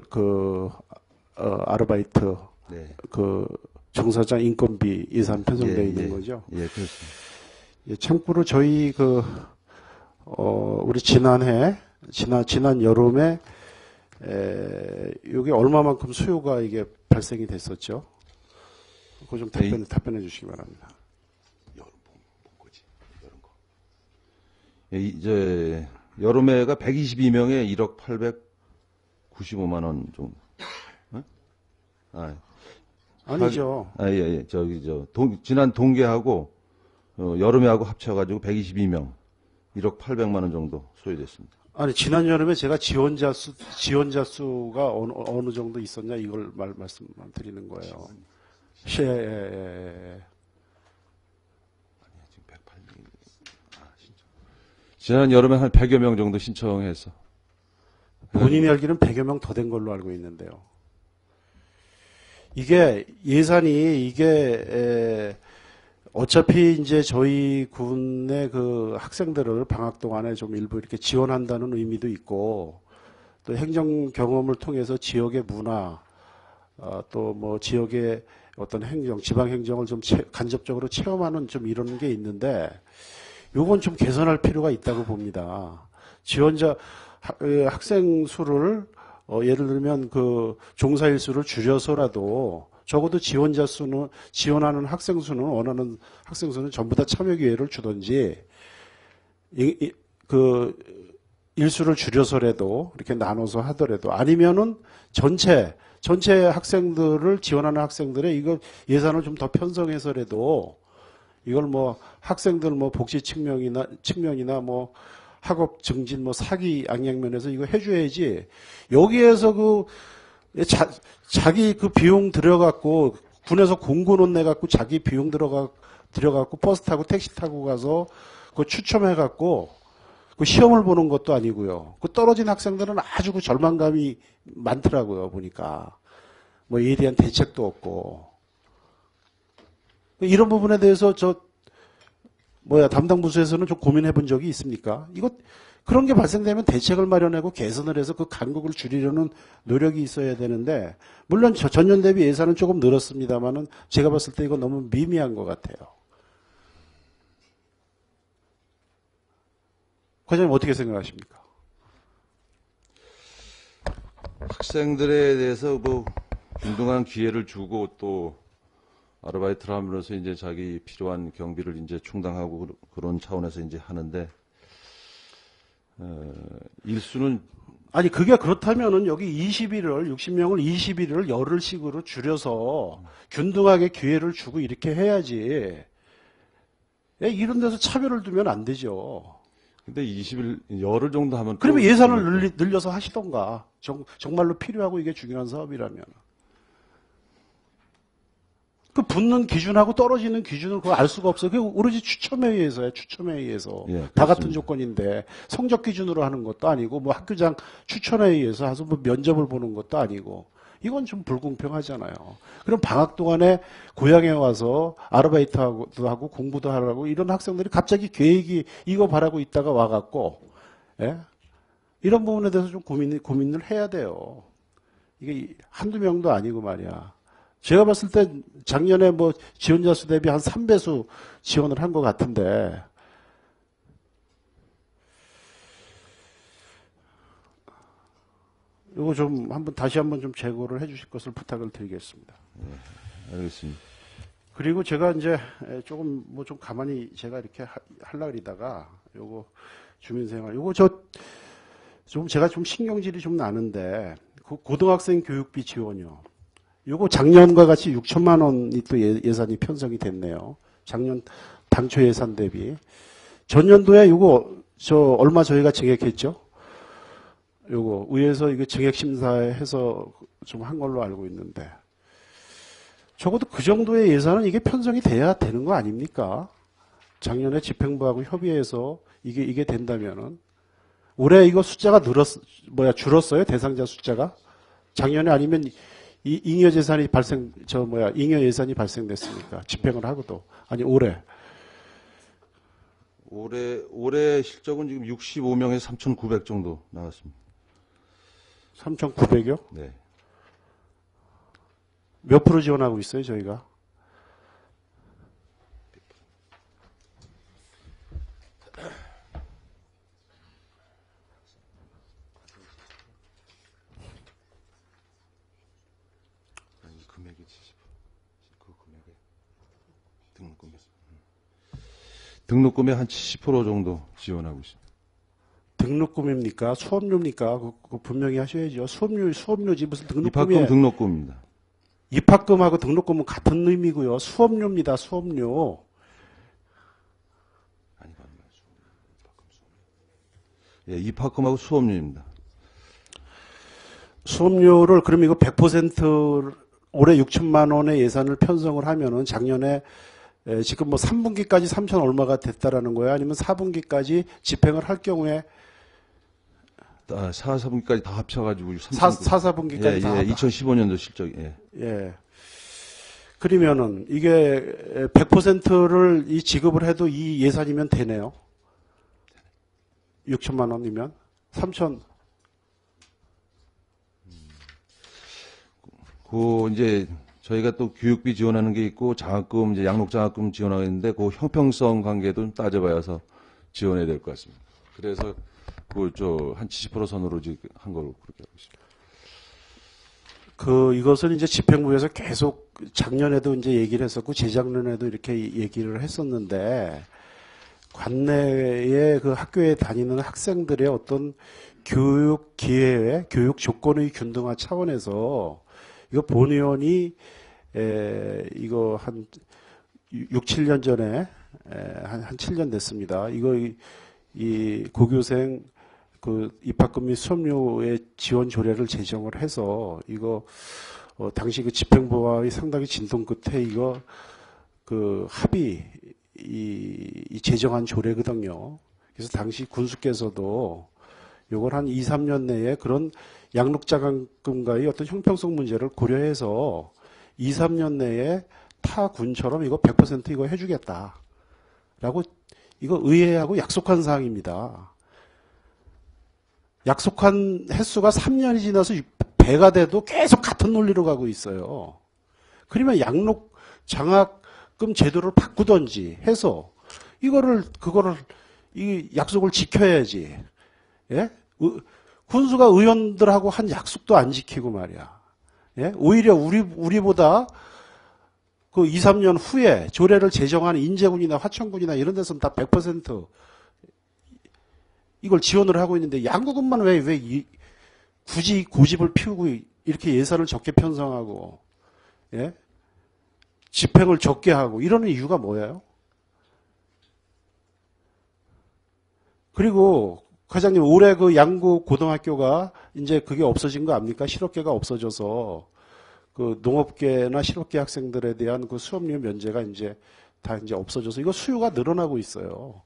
아르바이트 그 종사자 인건비 예산 편성되어 있는 거죠.
예, 그렇습니다.
예, 참고로 저희 우리 지난 여름에 이게 얼마만큼 수요가 이게 발생이 됐었죠. 그거 좀 답변해 주시기 바랍니다.
예, 이제 여름에가 122명에 1억 895만 원 정도.
아니죠.
예. 지난 동계하고 여름에하고 합쳐가지고 122명, 1억 800만 원 정도 소요됐습니다.
아니 지난 여름에 제가 지원자 수가 어느 정도 있었냐 이걸 말씀드리는 거예요.
지난 여름에 한 100여 명 정도 신청해서.
본인이 알기로는 100여 명 더 된 걸로 알고 있는데요. 이게 예산이 어차피 이제 저희 군의 그 학생들을 방학 동안에 좀 일부 이렇게 지원한다는 의미도 있고, 또 행정 경험을 통해서 지역의 문화, 또 뭐 지역의 어떤 행정, 지방 행정을 좀 간접적으로 체험하는 좀 이런 게 있는데, 요건 좀 개선할 필요가 있다고 봅니다. 지원자 학생 수를 예를 들면 그 종사일 수를 줄여서라도 적어도 지원하는 학생 수는 원하는 학생 수는 전부 다 참여 기회를 주든지 일수를 줄여서라도 이렇게 나눠서 하더라도 아니면은 전체 학생들을 지원하는 학생들의 이거 예산을 좀 더 편성해서라도 이걸 뭐 학생들 뭐 복지 측면이나 뭐 학업 증진 뭐 사기 양양면에서 이거 해줘야지 여기에서 자기 그 비용 들여갖고 군에서 공고는 내갖고 자기 비용 들여갖고 버스 타고 택시 타고 가서 그 추첨해갖고 그 시험을 보는 것도 아니고요. 그 떨어진 학생들은 아주 그 절망감이 많더라고요. 보니까 뭐 이에 대한 대책도 없고 이런 부분에 대해서 담당 부서에서는 좀 고민해 본 적이 있습니까? 그런 게 발생되면 대책을 마련하고 개선을 해서 그 간극을 줄이려는 노력이 있어야 되는데 물론 전년 대비 예산은 조금 늘었습니다만은 제가 봤을 때 이거 너무 미미한 것 같아요. 과장님 어떻게 생각하십니까?
학생들에 대해서 뭐 균등한 기회를 주고 또 아르바이트를 함으로써 이제 자기 필요한 경비를 이제 충당하고 그런 차원에서 이제 하는데 일수는
아니 그게 그렇다면은 여기 60명을 21을 열흘씩으로 줄여서 균등하게 기회를 주고 이렇게 해야지. 이런 데서 차별을 두면 안 되죠.
근데 20일 열흘 정도 하면
그러면 예산을 늘려서 하시던가. 정말로 필요하고 이게 중요한 사업이라면. 그 붙는 기준하고 떨어지는 기준을 그거 알 수가 없어요. 그게 오로지 추첨에 의해서요. 추첨에 의해서.
예,
다 같은 조건인데 성적 기준으로 하는 것도 아니고 뭐 학교장 추천에 의해서 해서 뭐 면접을 보는 것도 아니고 이건 좀 불공평하잖아요. 그럼 방학 동안에 고향에 와서 아르바이트도 하고 공부도 하라고 이런 학생들이 갑자기 계획이 이거 바라고 있다가 와갖고 이런 부분에 대해서 좀 고민을 해야 돼요. 이게 한두 명도 아니고 말이야. 제가 봤을 때 작년에 뭐 지원자 수 대비 한 3배수 지원을 한 것 같은데 이거 좀 다시 한번 좀 재고를 해 주실 것을 부탁을 드리겠습니다.
네, 알겠습니다.
그리고 제가 이제 조금 뭐 좀 가만히 제가 이렇게 하려고 그러다가 요거 주민생활 요거 제가 좀 신경질이 좀 나는데 고등학생 교육비 지원이요. 요거 작년과 같이 6천만 원이 또 예산이 편성이 됐네요. 작년 당초 예산 대비. 전년도에 요거 얼마 저희가 증액했죠? 요거 의회에서 이거 증액 심사해서 좀 한 걸로 알고 있는데 적어도 그 정도의 예산은 이게 편성이 돼야 되는 거 아닙니까? 작년에 집행부하고 협의해서 이게 된다면은 올해 이거 숫자가 줄었어요? 대상자 숫자가? 작년에 아니면 잉여 예산이 잉여 예산이 발생됐습니까? 집행을 하고도. 아니, 올해
실적은 지금 65명에서 3,900 정도 나왔습니다.
3,900여?
네.
몇 프로 지원하고 있어요, 저희가?
금액이 70%. 그 금액에 등록금의 한 70% 정도 지원하고 있습니다.
등록금입니까? 수업료입니까? 그거 분명히 하셔야죠. 수업료지 무슨 등록금이
입학금 등록금입니다.
입학금하고 등록금은 같은 의미고요. 수업료입니다. 수업료.
아니, 예, 입학금하고 수업료입니다.
수업료를 그럼 이거 100% 올해 6천만 원의 예산을 편성을 하면은 작년에 지금 뭐 3분기까지 3천 얼마가 됐다라는 거예요? 아니면 4분기까지 집행을 할 경우에
4분기까지 다 합쳐가지고
4분기까지 다
2015년도 실적. 예.
그러면은 이게 100%를 이 지급을 해도 이 예산이면 되네요. 6천만 원이면 3천.
이제 저희가 또 교육비 지원하는 게 있고 장학금 이제 양록 장학금 지원하고 있는데 그 형평성 관계도 좀 따져봐서 지원해야 될 것 같습니다. 그래서 한 70% 선으로 한 걸로 그렇게 하고 있습니다.
이것은 이제 집행부에서 계속 작년에도 이제 얘기를 했었고 재작년에도 이렇게 얘기를 했었는데 관내에 그 학교에 다니는 학생들의 어떤 교육 기회의 교육 조건의 균등화 차원에서 이거 본 의원이 이거 한 6, 7년 전에 한 7년 됐습니다. 이거 이 고교생 그 입학금 및 수업료의 지원 조례를 제정을 해서 이거 당시 그 집행부와의 상당히 진동 끝에 이거 그 합의 이 제정한 조례거든요. 그래서 당시 군수께서도 요걸 한 2, 3년 내에 그런 양육자금과의 어떤 형평성 문제를 고려해서 2, 3년 내에 타 군처럼 이거 100% 이거 해주겠다라고 이거 의회하고 약속한 사항입니다. 약속한 횟수가 3년이 지나서 배가 돼도 계속 같은 논리로 가고 있어요. 그러면 양육 장학금 제도를 바꾸던지 해서 그거를 이 약속을 지켜야지. 예? 군수가 의원들하고 한 약속도 안 지키고 말이야. 예? 오히려 우리보다 그 2, 3년 후에 조례를 제정한 인제군이나 화천군이나 이런 데서는 다 100% 이걸 지원을 하고 있는데 양구군만 왜 굳이 고집을 피우고 이렇게 예산을 적게 편성하고 예? 집행을 적게 하고 이러는 이유가 뭐예요? 그리고 과장님 올해 그 양구 고등학교가 이제 그게 없어진 거 압니까? 실업계가 없어져서 그 농업계나 실업계 학생들에 대한 그 수업료 면제가 이제 다 이제 없어져서 이거 수요가 늘어나고 있어요.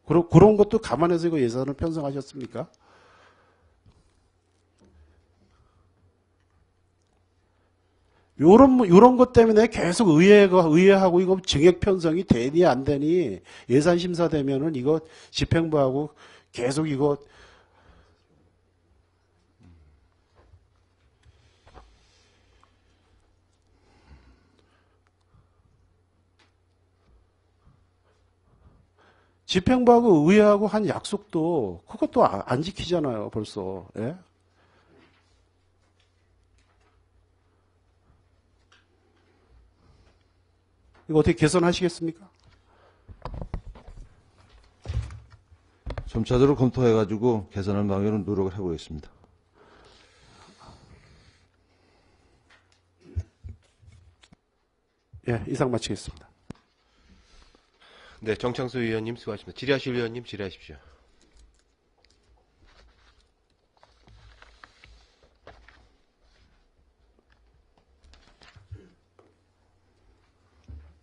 그런 것도 감안해서 이거 예산을 편성하셨습니까? 요런 것 때문에 계속 의회하고 이거 증액 편성이 되니 안 되니 예산 심사되면은 이거 집행부하고 계속 이거 집행부하고 의회하고 한 약속도 그것도 안 지키잖아요, 벌써. 예? 이거 어떻게 개선하시겠습니까?
점차적으로 검토해가지고 개선할 방향으로 노력을 해보겠습니다.
예, 이상 마치겠습니다.
네, 정창수 의원님 수고하셨습니다. 질의하실 의원님 질의하십시오.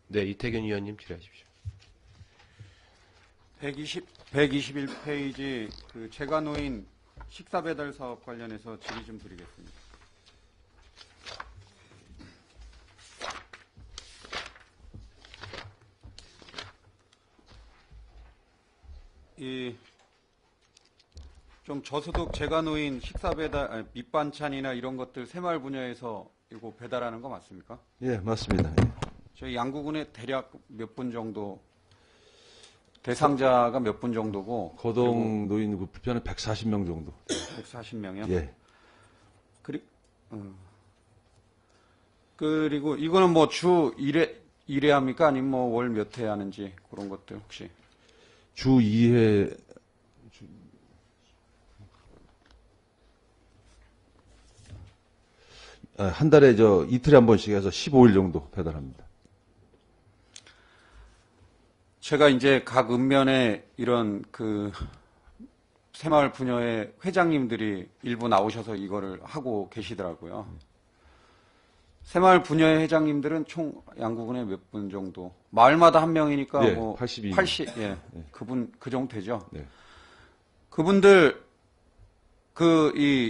네, 이태균 의원님 질의하십시오.
121페이지 그 재가노인 식사배달 사업 관련해서 질의 좀 드리겠습니다. 좀 저소득 재가노인 식사배달, 밑반찬이나 이런 것들 새마을 분야에서 이거 배달하는 거 맞습니까?
예, 맞습니다. 예.
저희 양구군에 대략 몇 분 정도 대상자가 몇 분 정도고
거동 노인 그 불편은 140명 정도.
140명이요?
예.
그리고 이거는 뭐 주 1회 합니까? 아니면 뭐 월 몇 회 하는지 그런 것들 혹시?
주 2회 한 달에 이틀에 한 번씩 해서 15일 정도 배달합니다.
제가 이제 각 읍면에 이런 그 새마을 분야의 회장님들이 일부 나오셔서 이거를 하고 계시더라고요. 새마을 분야의 회장님들은 총 양구군에 몇 분 정도? 마을마다 한 명이니까
네,
뭐
82.
80, 예, 그분 그 정도 되죠.
네.
그분들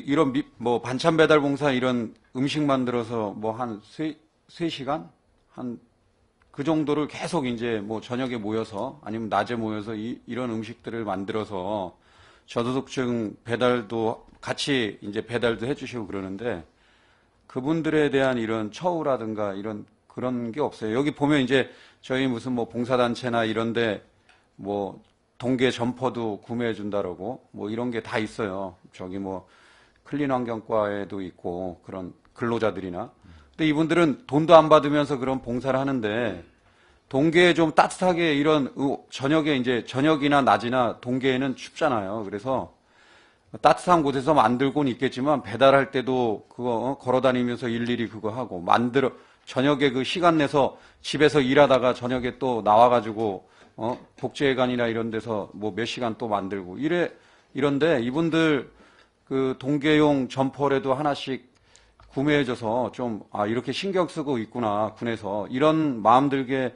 이런 뭐 반찬 배달 봉사 이런 음식 만들어서 뭐 한 3시간 한 그 정도를 계속 이제 뭐 저녁에 모여서 아니면 낮에 모여서 이런 음식들을 만들어서 저소득층 배달도 같이 이제 배달도 해주시고 그러는데 그분들에 대한 이런 처우라든가 그런 게 없어요. 여기 보면 이제 저희 무슨 뭐 봉사단체나 이런데 뭐 동계 점퍼도 구매해 준다라고 뭐 이런 게 다 있어요. 저기 뭐 클린환경과에도 있고 그런 근로자들이나. 근데 이분들은 돈도 안 받으면서 그런 봉사를 하는데 동계에 좀 따뜻하게 이런 저녁에 이제 저녁이나 낮이나 동계에는 춥잖아요. 그래서 따뜻한 곳에서 만들고는 있겠지만 배달할 때도 그거 걸어 다니면서 일일이 그거 하고 저녁에 그 시간 내서 집에서 일하다가 저녁에 또 나와가지고 복지회관이나 이런 데서 뭐 몇 시간 또 만들고 이런데 이분들 그 동계용 점퍼라도 하나씩 구매해줘서 좀 이렇게 신경 쓰고 있구나 군에서 이런 마음 들게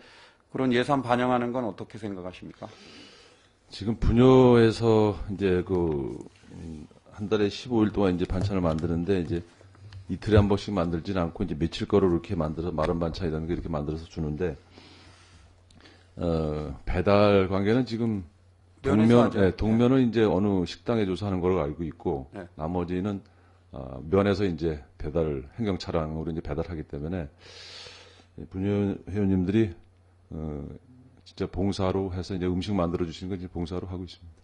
그런 예산 반영하는 건 어떻게 생각하십니까?
지금 분여에서 이제 한 달에 15일 동안 이제 반찬을 만드는데 이제 이틀에 한 번씩 만들지는 않고 이제 며칠 거로 이렇게 만들어서 마른 반찬이라는 게 이렇게 만들어서 주는데 배달 관계는 지금 동면은 이제 어느 식당에 줘서 하는 걸로 알고 있고
네.
나머지는 면에서 이제 배달을 행정 차량으로 이제 배달하기 때문에 분여 회원님들이 진짜 봉사로 해서 이제 음식 만들어 주시는 건 이제 봉사로 하고 있습니다.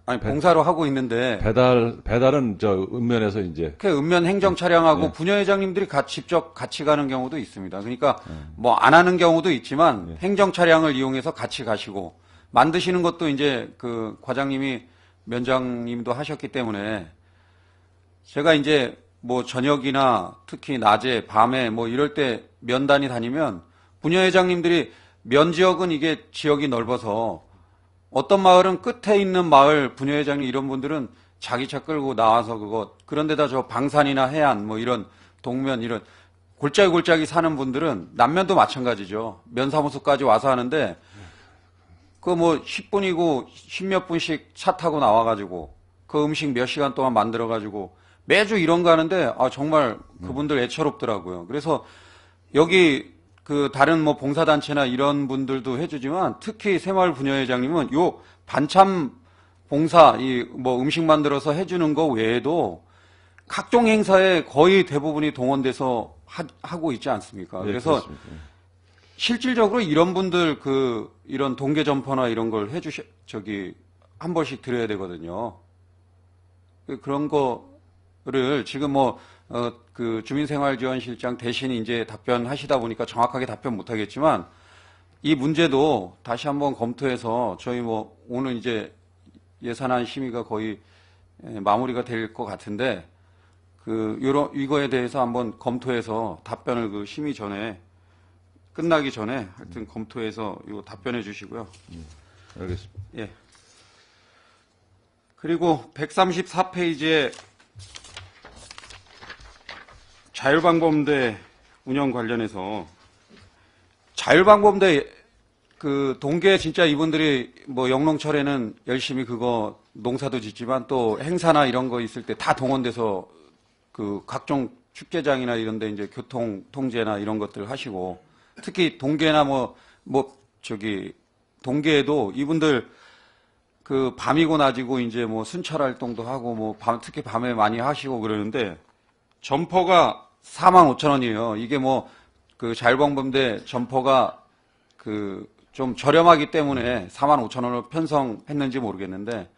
아니 봉사로 하고 있는데
배달은 저 읍면에서 이제
그 읍면 행정 차량하고
네.
분여회장님들이 직접 같이 가는 경우도 있습니다. 그러니까 뭐 안 하는 경우도 있지만 행정 차량을 이용해서 같이 가시고 만드시는 것도 이제 그 과장님이 면장님도 하셨기 때문에 제가 이제 뭐 저녁이나 특히 낮에 밤에 뭐 이럴 때 면단이 다니면 분여회장님들이 면 지역은 이게 지역이 넓어서 어떤 마을은 끝에 있는 마을 분여회장님 이런 분들은 자기 차 끌고 나와서 그런데다 저 방산이나 해안 뭐 이런 동면 이런 골짜기 사는 분들은 남면도 마찬가지죠. 면사무소까지 와서 하는데 그 뭐 10분이고 10몇 분씩 차 타고 나와가지고 그 음식 몇 시간 동안 만들어가지고 매주 이런 거 하는데 정말 그분들 애처롭더라고요. 그래서 여기 그 다른 뭐 봉사단체나 이런 분들도 해주지만 특히 새마을 분여회장님은 요 반찬 봉사 이 뭐 음식 만들어서 해주는 거 외에도 각종 행사에 거의 대부분이 동원돼서 하고 있지 않습니까?
네,
그래서
그렇습니다.
실질적으로 이런 분들 이런 동계 점퍼나 이런 걸 한 번씩 드려야 되거든요. 그런 거를 지금 그 주민생활지원실장 대신 이제 답변하시다 보니까 정확하게 답변 못 하겠지만 이 문제도 다시 한번 검토해서 저희 뭐 오늘 이제 예산안 심의가 거의 마무리가 될 것 같은데 이거에 대해서 한번 검토해서 답변을 그 심의 전에 끝나기 전에 하여튼 검토해서 이거 답변해 주시고요.
알겠습니다.
예. 그리고 134페이지에 자율방범대 운영 관련해서 자율방범대 그 동계 진짜 이분들이 뭐 영농철에는 열심히 그거 농사도 짓지만 또 행사나 이런 거 있을 때 다 동원돼서 그 각종 축제장이나 이런 데 이제 교통 통제나 이런 것들 하시고 특히 동계나 동계에도 이분들 그 밤이고 낮이고 이제 뭐 순찰 활동도 하고 뭐 특히 밤에 많이 하시고 그러는데 점퍼가 45,000원이에요. 이게 뭐 그 자율방범대 점퍼가 그 좀 저렴하기 때문에 45,000원을 편성했는지 모르겠는데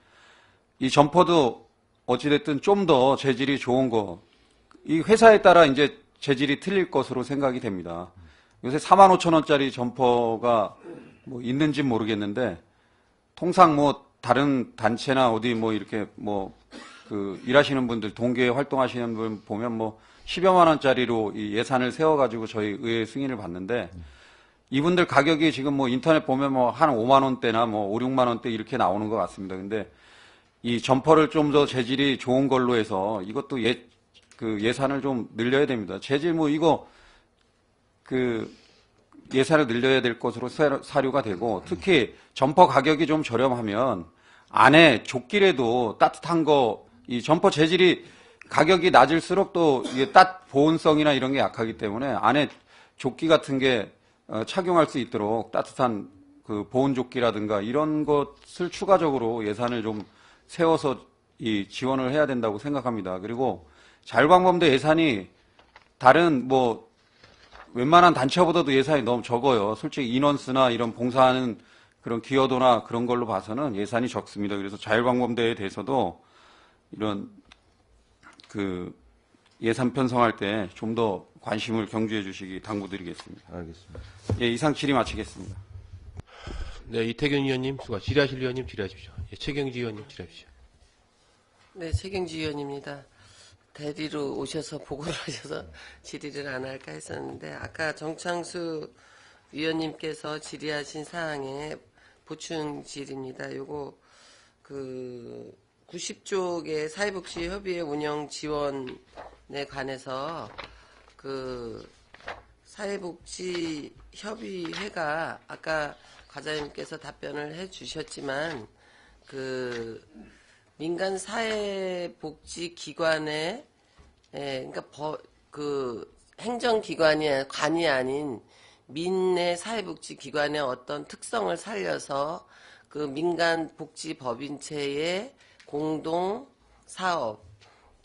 이 점퍼도 어찌됐든 좀 더 재질이 좋은 거 이 회사에 따라 이제 재질이 틀릴 것으로 생각이 됩니다. 요새 45,000원짜리 점퍼가 뭐 있는지 모르겠는데 통상 뭐 다른 단체나 어디 뭐 이렇게 뭐 그 일하시는 분들 동계에 활동하시는 분 보면 뭐 10여만 원짜리로 이 예산을 세워가지고 저희 의회 승인을 받는데 이분들 가격이 지금 뭐 인터넷 보면 뭐 한 5만 원대나 뭐 5, 6만 원대 이렇게 나오는 것 같습니다. 근데 이 점퍼를 좀 더 재질이 좋은 걸로 해서 이것도 예산을 좀 늘려야 됩니다. 재질 뭐 이거 그 예산을 늘려야 될 것으로 사료가 되고 특히 점퍼 가격이 좀 저렴하면 안에 조끼라도 따뜻한 거 이 점퍼 재질이 가격이 낮을수록 또 이게 보온성이나 이런 게 약하기 때문에 안에 조끼 같은 게 착용할 수 있도록 따뜻한 그 보온 조끼라든가 이런 것을 추가적으로 예산을 좀 세워서 이 지원을 해야 된다고 생각합니다. 그리고 자율방범대 예산이 다른 뭐 웬만한 단체보다도 예산이 너무 적어요. 솔직히 인원수나 이런 봉사하는 그런 기여도나 그런 걸로 봐서는 예산이 적습니다. 그래서 자율방범대에 대해서도 이런 그 예산 편성할 때 좀 더 관심을 경주해 주시기 당부드리겠습니다.
알겠습니다.
예, 이상 질의 마치겠습니다.
네, 이태균 의원님 질의하실 의원님 질의하십시오. 예, 최경지 의원님 질의하십시오.
네, 최경지 의원입니다. 대리로 오셔서 보고를 하셔서 질의를 안 할까 했었는데 아까 정창수 위원님께서 질의하신 사항에 보충 질의입니다. 요거 90쪽의 사회복지 협의회 운영 지원에 관해서 사회복지 협의회가 아까 과장님께서 답변을 해 주셨지만 민간 사회복지 기관의 그러니까 관이 아닌 민내 사회복지 기관의 어떤 특성을 살려서 그 민간 복지 법인체의 공동 사업,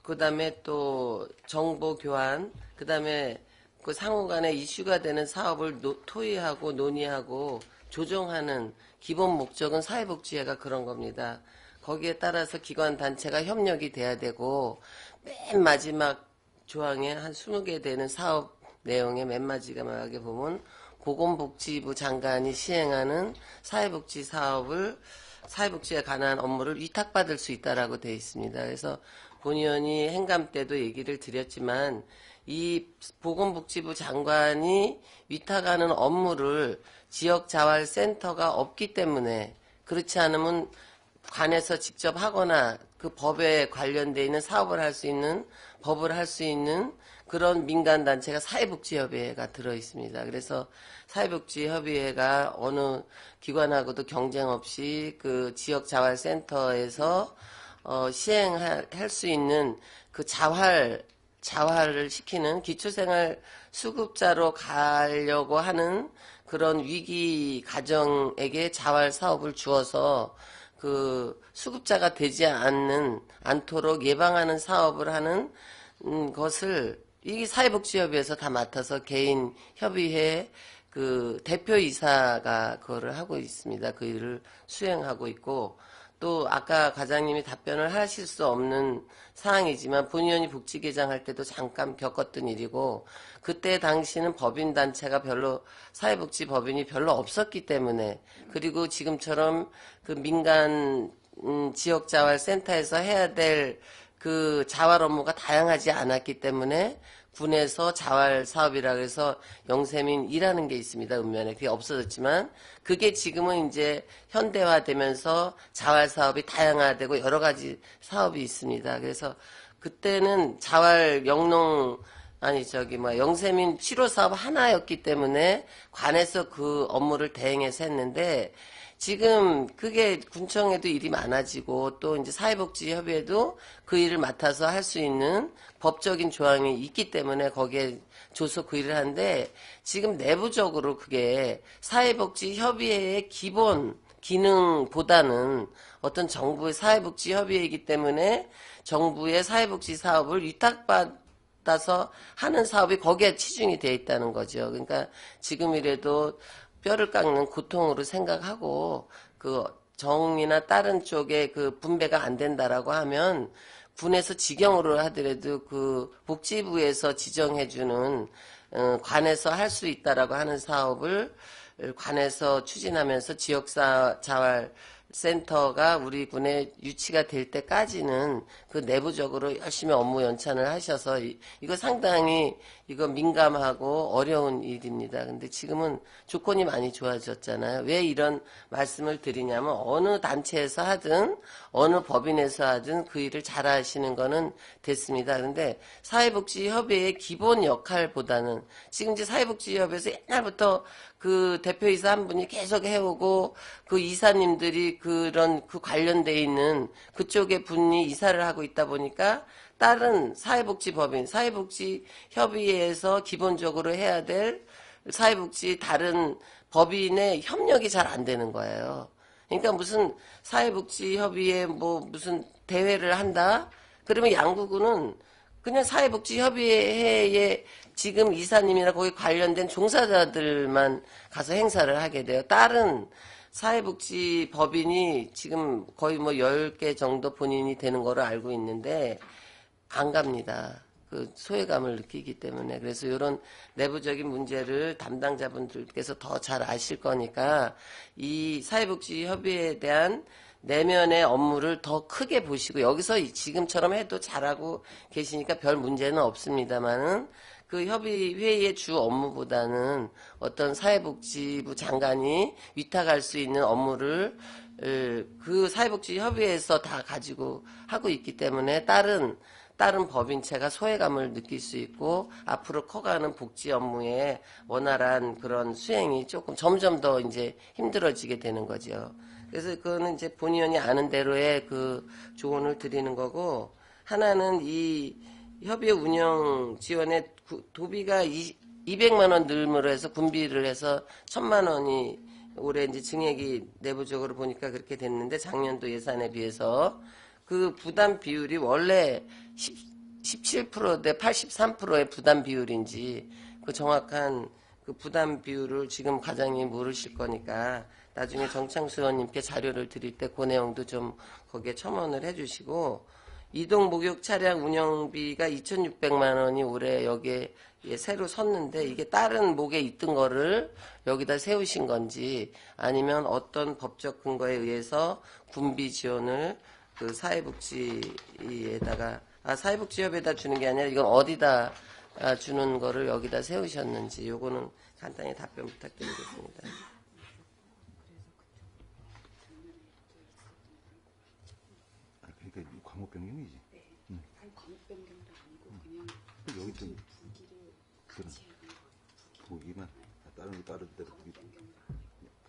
그다음에 또 정보 교환, 그다음에 그 상호간에 이슈가 되는 사업을 토의하고 논의하고 조정하는 기본 목적은 사회복지회가 그런 겁니다. 거기에 따라서 기관 단체가 협력이 돼야 되고 맨 마지막 조항에 한 20개 되는 사업 내용의 맨 마지막에 보면 보건복지부 장관이 시행하는 사회복지 사업을 사회복지에 관한 업무를 위탁받을 수 있다라고 되어 있습니다. 그래서 본 의원이 행감 때도 얘기를 드렸지만 이 보건복지부 장관이 위탁하는 업무를 지역자활센터가 없기 때문에 그렇지 않으면 관에서 직접 하거나 그 법에 관련되어 있는 사업을 할 수 있는 법을 할 수 있는 그런 민간단체가 사회복지협의회가 들어있습니다. 그래서 사회복지협의회가 어느 기관하고도 경쟁 없이 그 지역자활센터에서 시행할 수 있는 그 자활을 시키는 기초생활 수급자로 가려고 하는 그런 위기 가정에게 자활 사업을 주어서 그 수급자가 되지 않도록 예방하는 사업을 하는 것을 이 사회복지협의회에서 다 맡아서 개인 협의회 그 대표이사가 그거를 하고 있습니다. 그 일을 수행하고 있고 또 아까 과장님이 답변을 하실 수 없는 사항이지만 본 의원이 복지개장 할 때도 잠깐 겪었던 일이고 그때 당시는 법인단체가 사회복지 법인이 별로 없었기 때문에 그리고 지금처럼 그 민간 지역자활센터에서 해야 될 그 자활 업무가 다양하지 않았기 때문에 군에서 자활 사업이라 그래서 영세민 일하는 게 있습니다. 읍면에 그게 없어졌지만 그게 지금은 이제 현대화되면서 자활 사업이 다양화되고 여러 가지 사업이 있습니다. 그래서 그때는 자활 영세민 치료 사업 하나였기 때문에 관에서 그 업무를 대행해서 했는데 지금 그게 군청에도 일이 많아지고 또 이제 사회복지협의회도 그 일을 맡아서 할 수 있는 법적인 조항이 있기 때문에 거기에 줘서 그 일을 하는데 지금 내부적으로 그게 사회복지협의회의 기본 기능보다는 어떤 정부의 사회복지협의회이기 때문에 정부의 사회복지 사업을 위탁받아서 하는 사업이 거기에 치중이 되어 있다는 거죠. 그러니까 지금이라도 뼈를 깎는 고통으로 생각하고 그 정이나 다른 쪽에 그 분배가 안 된다라고 하면 군에서 직영으로 하더라도 그 복지부에서 지정해주는 관에서 할 수 있다라고 하는 사업을 관에서 추진하면서 지역자활 센터가 우리 군에 유치가 될 때까지는 그 내부적으로 열심히 업무 연찬을 하셔서 이거 상당히 이거 민감하고 어려운 일입니다. 근데 지금은 조건이 많이 좋아졌잖아요. 왜 이런 말씀을 드리냐면 어느 단체에서 하든 어느 법인에서 하든 그 일을 잘 하시는 거는 됐습니다. 그런데 사회복지협의회의 기본 역할보다는 지금 이제 사회복지협의회에서 옛날부터 그 대표이사 한 분이 계속 해오고 그 이사님들이 그런 그 관련돼 있는 그쪽의 분이 이사를 하고 있다 보니까 다른 사회복지법인, 사회복지협의회에서 기본적으로 해야 될 사회복지 다른 법인의 협력이 잘 안 되는 거예요. 그러니까 무슨 사회복지협의회 무슨 대회를 한다? 그러면 양구군은 그냥 사회복지협의회에 지금 이사님이나 거기 관련된 종사자들만 가서 행사를 하게 돼요. 다른 사회복지 법인이 지금 거의 10개 정도 본인이 되는 거로 알고 있는데 안 갑니다. 그 소외감을 느끼기 때문에 그래서 이런 내부적인 문제를 담당자분들께서 더 잘 아실 거니까 이 사회복지협의회에 대한 내면의 업무를 더 크게 보시고 여기서 지금처럼 해도 잘하고 계시니까 별 문제는 없습니다만은 그 협의회의 주 업무보다는 어떤 사회복지부 장관이 위탁할 수 있는 업무를 그 사회복지협의회에서 다 가지고 하고 있기 때문에 다른 법인체가 소외감을 느낄 수 있고 앞으로 커가는 복지 업무의 원활한 그런 수행이 조금 점점 더 이제 힘들어지게 되는 거죠. 그래서 그거는 이제 본 의원이 아는 대로의 그 조언을 드리는 거고 하나는 이 협의회 운영 지원에 도비가 200만 원 늘므로 해서 군비를 해서 1,000만 원이 올해 이제 증액이 내부적으로 보니까 그렇게 됐는데 작년도 예산에 비해서 그 부담 비율이 원래 17%대 83%의 부담 비율인지 그 정확한 그 부담 비율을 지금 과장님이 모르실 거니까 나중에 정창수 의원님께 자료를 드릴 때 그 내용도 좀 거기에 첨언을 해주시고 이동 목욕 차량 운영비가 2,600만 원이 올해 여기에 새로 섰는데 이게 다른 목에 있던 거를 여기다 세우신 건지 아니면 어떤 법적 근거에 의해서 군비 지원을 그 사회복지에다가 사회복지협에다 주는 게 아니라 이건 어디다 주는 거를 여기다 세우셨는지 요거는 간단히 답변 부탁드리겠습니다.
그러니까 광목 변경이지.
네. 아니 광역 변경도 아니고 그냥
여기 좀
부기를 같이 해야 돼요.
보기만 다른 대로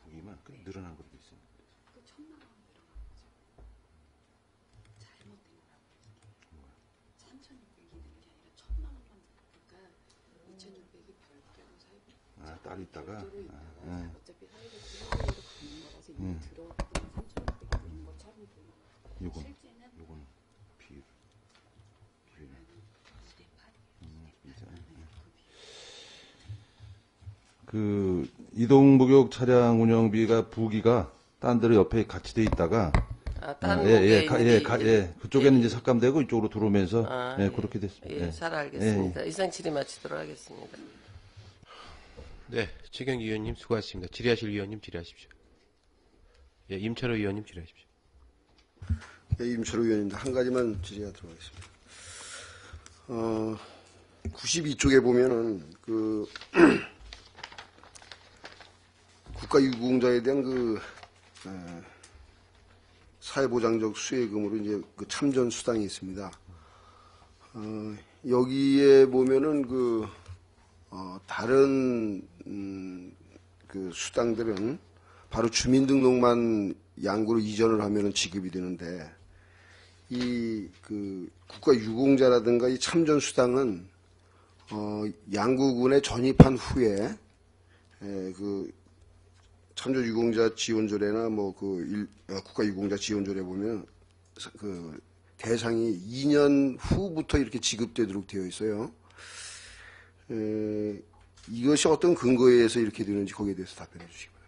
보기만 그 늘어난 것도 있어요.
그 1,000만 원 늘어난 거죠. 잘못된 거라고 이게. 3,600이 되는 게 아니라 1,000만 원만 그러니까 2,600이 별도로 사회복지
따로 있다가
어차피 사회복지 협의회로 가는 거라서 이미 들어왔거든요. 3,600이 되는 것처럼 보여요.
요건
실제는
요건 비율 비율
2대 8이에요.
그 이동 목욕 차량 운영비가 부기가 딴 데로 옆에 같이 돼 있다가
다른 목에 있는 게
그쪽에는 이제 삭감되고 이쪽으로 들어오면서 그렇게 됐습니다.
예, 잘 알겠습니다. 이상 질의 마치도록 하겠습니다.
네, 최경기 의원님 수고하셨습니다. 질의하실 의원님 질의하십시오. 예, 임철호 의원님 질의하십시오.
예, 임철호 의원입니다. 한 가지만 질의하도록 하겠습니다. 92쪽에 보면은 그 국가유공자에 대한 그 사회보장적 수혜금으로 이제 그 참전 수당이 있습니다. 여기에 보면은 그 다른 그 수당들은 바로 주민등록만 양구로 이전을 하면은 지급이 되는데 이 그 국가유공자라든가 이 참전 수당은 양구군에 전입한 후에 그 참전유공자 지원조례나 뭐 그 국가유공자 지원조례 보면 그 대상이 2년 후부터 이렇게 지급되도록 되어 있어요. 이것이 어떤 근거에 의해서 이렇게 되는지 거기에 대해서 답변해 주시기 바랍니다.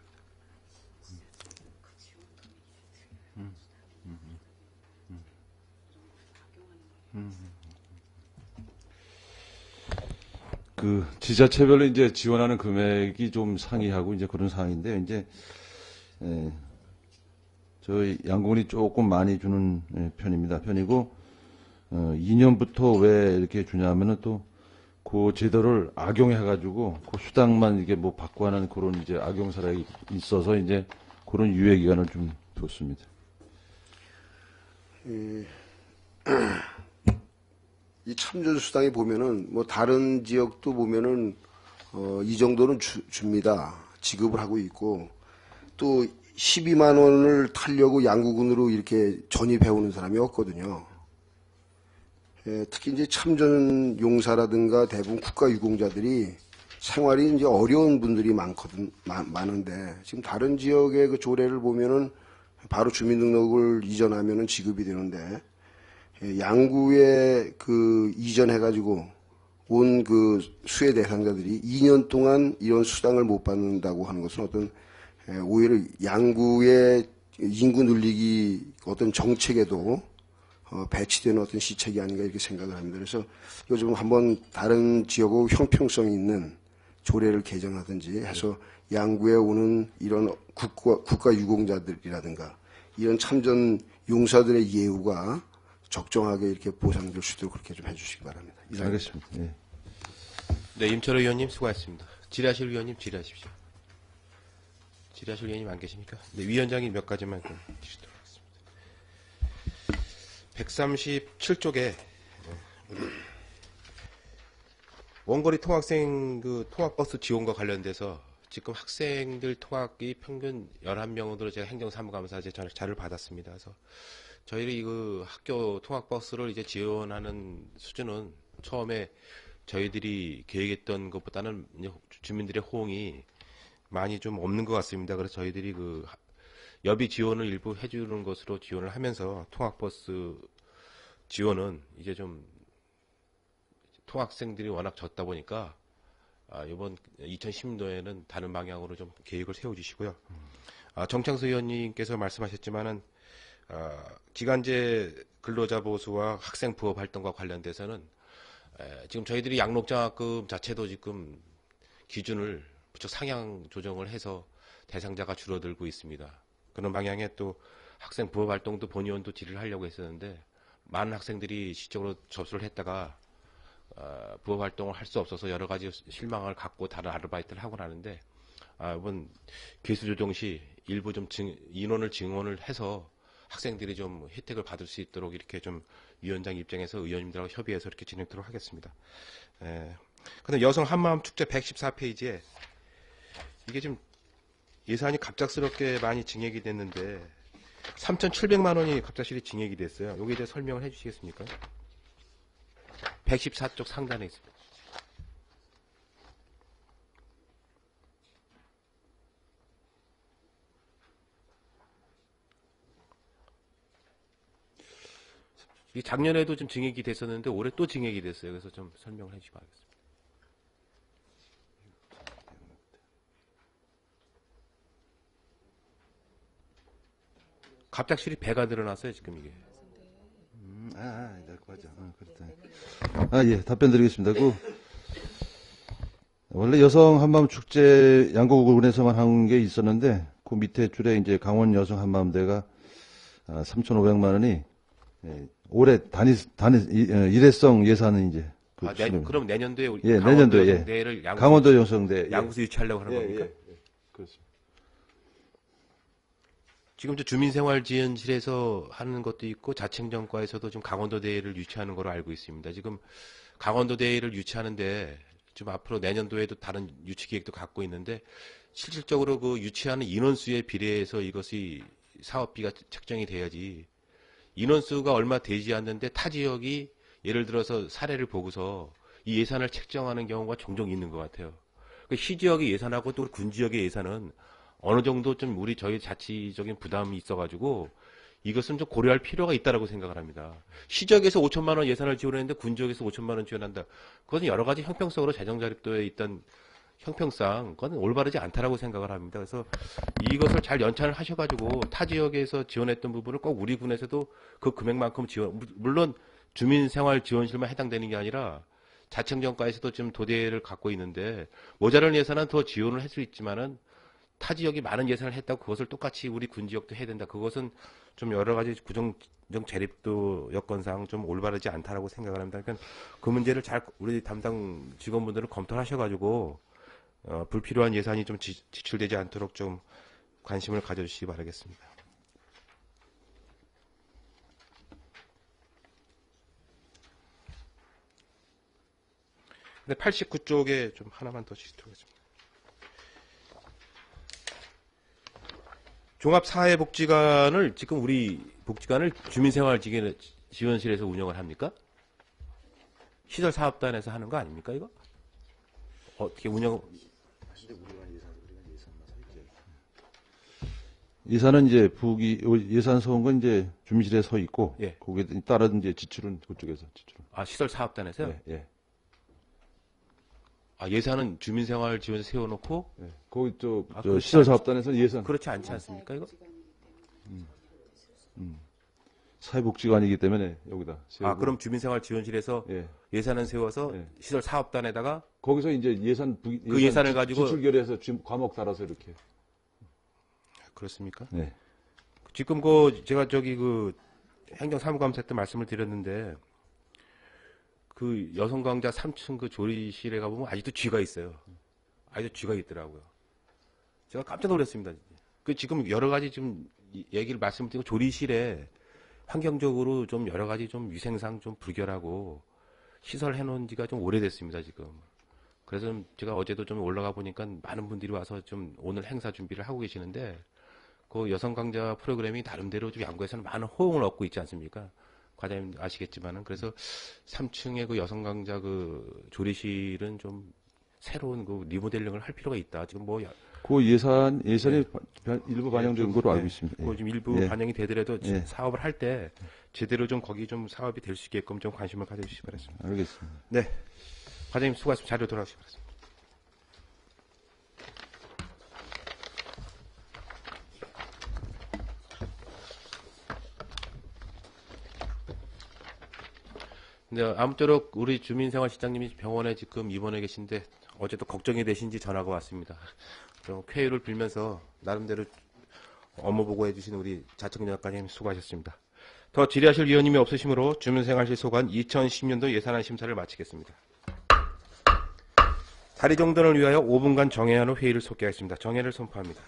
그 지자체별로 이제 지원하는 금액이 좀 상이하고 이제 그런 상황인데 이제 저희 양군이 조금 많이 주는 편이고 2년부터 왜 이렇게 주냐면은 또 그 제도를 악용해가지고 그 수당만 이게 뭐 받고 하는 그런 이제 악용 사례가 있어서 이제 그런 유예 기간을 좀 뒀습니다.
이 참전수당에 보면은 뭐 다른 지역도 보면은 이 정도는 줍니다. 지급을 하고 있고 또 12만 원을 타려고 양구군으로 이렇게 전입해 오는 사람이 없거든요. 특히 이제 참전용사라든가 대부분 국가유공자들이 생활이 이제 어려운 분들이 많은데 지금 다른 지역의 그 조례를 보면은 바로 주민등록을 이전하면은 지급이 되는데 양구에 그 이전해가지고 온 그 수혜 대상자들이 2년 동안 이런 수당을 못 받는다고 하는 것은 어떤 오히려 양구의 인구 늘리기 어떤 정책에도 배치되는 어떤 시책이 아닌가 이렇게 생각을 합니다. 그래서 이거 좀 한번 다른 지역하고 형평성 있는 조례를 개정하든지 해서 양구에 오는 이런 국가 유공자들이라든가 이런 참전 용사들의 예우가 적정하게 이렇게 보상될 수 있도록 그렇게 좀 해주시기 바랍니다.
알겠습니다. 예.
네, 임철호 의원님 수고하셨습니다. 질의하실 의원님 질의하십시오. 질의하실 의원님 안 계십니까? 네, 위원장이 몇 가지만 좀 주시도록 하겠습니다. 137쪽에 원거리 통학생 그 통학버스 지원과 관련돼서 지금 학생들 통학이 평균 11명으로 제가 행정사무감사 자료를 받았습니다. 그래서 저희들이 그 학교 통학버스를 이제 지원하는 수준은 처음에 저희들이 계획했던 것보다는 주민들의 호응이 많이 좀 없는 것 같습니다. 그래서 저희들이 그 여비 지원을 일부 해주는 것으로 지원을 하면서 통학버스 지원은 이제 좀 통학생들이 워낙 적다 보니까 이번 2010년도에는 다른 방향으로 좀 계획을 세워주시고요. 정창수 의원님께서 말씀하셨지만은 기간제 근로자 보수와 학생 부업 활동과 관련돼서는 지금 저희들이 양록장학금 자체도 지금 기준을 부쩍 상향 조정을 해서 대상자가 줄어들고 있습니다. 그런 방향에 또 학생 부업 활동도 본의원도 딜을 하려고 했었는데 많은 학생들이 시적으로 접수를 했다가 부업 활동을 할 수 없어서 여러 가지 실망을 갖고 다른 아르바이트를 하고 나는데 이번 개수 조정 시 일부 좀 인원을 증원을 해서 학생들이 좀 혜택을 받을 수 있도록 이렇게 좀 위원장 입장에서 의원님들하고 협의해서 이렇게 진행토록 하겠습니다. 근데 여성 한마음 축제 114페이지에 이게 좀 예산이 갑작스럽게 많이 증액이 됐는데 3,700만 원이 갑작스레 증액이 됐어요. 여기 이제 설명을 해주시겠습니까? 114쪽 상단에 있습니다. 이 작년에도 좀 증액이 됐었는데 올해 또 증액이 됐어요. 그래서 좀 설명을 해주시기 바라겠습니다. 갑작스레 배가 늘어났어요, 지금 이게.
그렇다. 예, 답변 드리겠습니다. 원래 여성 한마음 축제 양구군에서만 한 게 있었는데, 그 밑에 줄에 이제 강원 여성 한마음대가 3,500만 원이 올해 일회성 예산은 이제
그럼 내년도에 우리
예,
강원도
내년도에
여성대회를
강원도 여성대
양구에서 유치하려고 하는 겁니까?
그렇습니다.
지금 저 주민생활지원실에서 하는 것도 있고 자치행정과에서도 지금 강원도 대회를 유치하는 걸로 알고 있습니다. 지금 강원도 대회를 유치하는데 좀 앞으로 내년도에도 다른 유치 계획도 갖고 있는데 실질적으로 그 유치하는 인원수에 비례해서 이것이 사업비가 책정이 돼야지 인원수가 얼마 되지 않는데 타 지역이 예를 들어서 사례를 보고서 이 예산을 책정하는 경우가 종종 있는 것 같아요. 시 지역의 예산하고 또 군 지역의 예산은 어느 정도 좀 저희 자치적인 부담이 있어가지고 이것은 좀 고려할 필요가 있다라고 생각을 합니다. 시지역에서 5천만 원 예산을 지원했는데 군 지역에서 5천만 원 지원한다. 그것은 여러 가지 형평성으로 재정자립도에 있던 형평상 그건 올바르지 않다라고 생각을 합니다. 그래서 이것을 잘 연찬을 하셔가지고 타 지역에서 지원했던 부분을 꼭 우리 군에서도 그 금액만큼 물론 주민생활지원실만 해당되는 게 아니라 자치행정과에서도 지금 도대를 갖고 있는데 모자란 예산은 더 지원을 할 수 있지만은 타 지역이 많은 예산을 했다고 그것을 똑같이 우리 군 지역도 해야 된다. 그것은 좀 여러 가지 구정정 재립도 여건상 좀 올바르지 않다라고 생각을 합니다. 그러니까 그 문제를 잘 우리 담당 직원분들은 검토를 하셔가지고 불필요한 예산이 좀 지출되지 않도록 좀 관심을 가져주시기 바라겠습니다. 근데 89쪽에 좀 하나만 더 주시도록 하겠습니다. 종합사회복지관을 지금 우리 복지관을 주민생활지원실에서 운영을 합니까? 시설사업단에서 하는 거 아닙니까 이거? 어떻게 운영?
예산은 이제 예산 서온 건 이제 주민실에 서 있고
예.
거기에 따른 이제 지출은 그쪽에서 지출은.
시설사업단에서요?
예. 예.
예산은 주민생활지원에 세워놓고
예. 거기 저
그렇지
시설사업단에서 예산
그렇지 않지 않습니까 이거?
사회복지관이기 때문에 여기다 세우고.
그럼 주민생활지원실에서
예.
예산을 세워서
예.
시설 사업단에다가
거기서 이제
그 예산을 가지고
지출 결의해서 지금 과목 따라서 이렇게.
그렇습니까?
네.
지금 제가 행정사무감사 때 말씀을 드렸는데 그 여성강자 3층 그 조리실에 가보면 아직도 쥐가 있어요. 아직도 쥐가 있더라고요. 제가 깜짝 놀랐습니다. 지금 여러 가지 좀 얘기를 말씀드리고 조리실에 환경적으로 좀 여러 가지 좀 위생상 좀 불결하고 시설 해놓은 지가 좀 오래됐습니다, 지금. 그래서 제가 어제도 좀 올라가 보니까 많은 분들이 와서 좀 오늘 행사 준비를 하고 계시는데 그 여성 강자 프로그램이 나름대로 좀 양구에서는 많은 호응을 얻고 있지 않습니까? 과장님 아시겠지만은 그래서 3층의 그 여성 강자 그 조리실은 좀 새로운 그 리모델링을 할 필요가 있다. 지금
그 예산이 일부 반영된 걸로 알고 있습니다.
지금 일부
예.
반영이 되더라도
예.
사업을 할 때 제대로 좀 거기 좀 사업이 될 수 있게끔 좀 관심을 가져주시기 바랍니다.
알겠습니다.
네. 과장님 수고하셨습니다. 자료 돌아오시기 바랍니다. 네, 아무쪼록 우리 주민생활시장님이 병원에 지금 입원해 계신데 어제도 걱정이 되신지 전화가 왔습니다. 좀 쾌유를 빌면서 나름대로 업무 보고해 주신 우리 자청장관님 수고하셨습니다. 더 질의하실 위원님이 없으시므로 주민생활실 소관 2010년도 예산안 심사를 마치겠습니다. 자리 정돈을 위하여 5분간 정회한 후 회의를 속개하겠습니다. 정회를 선포합니다.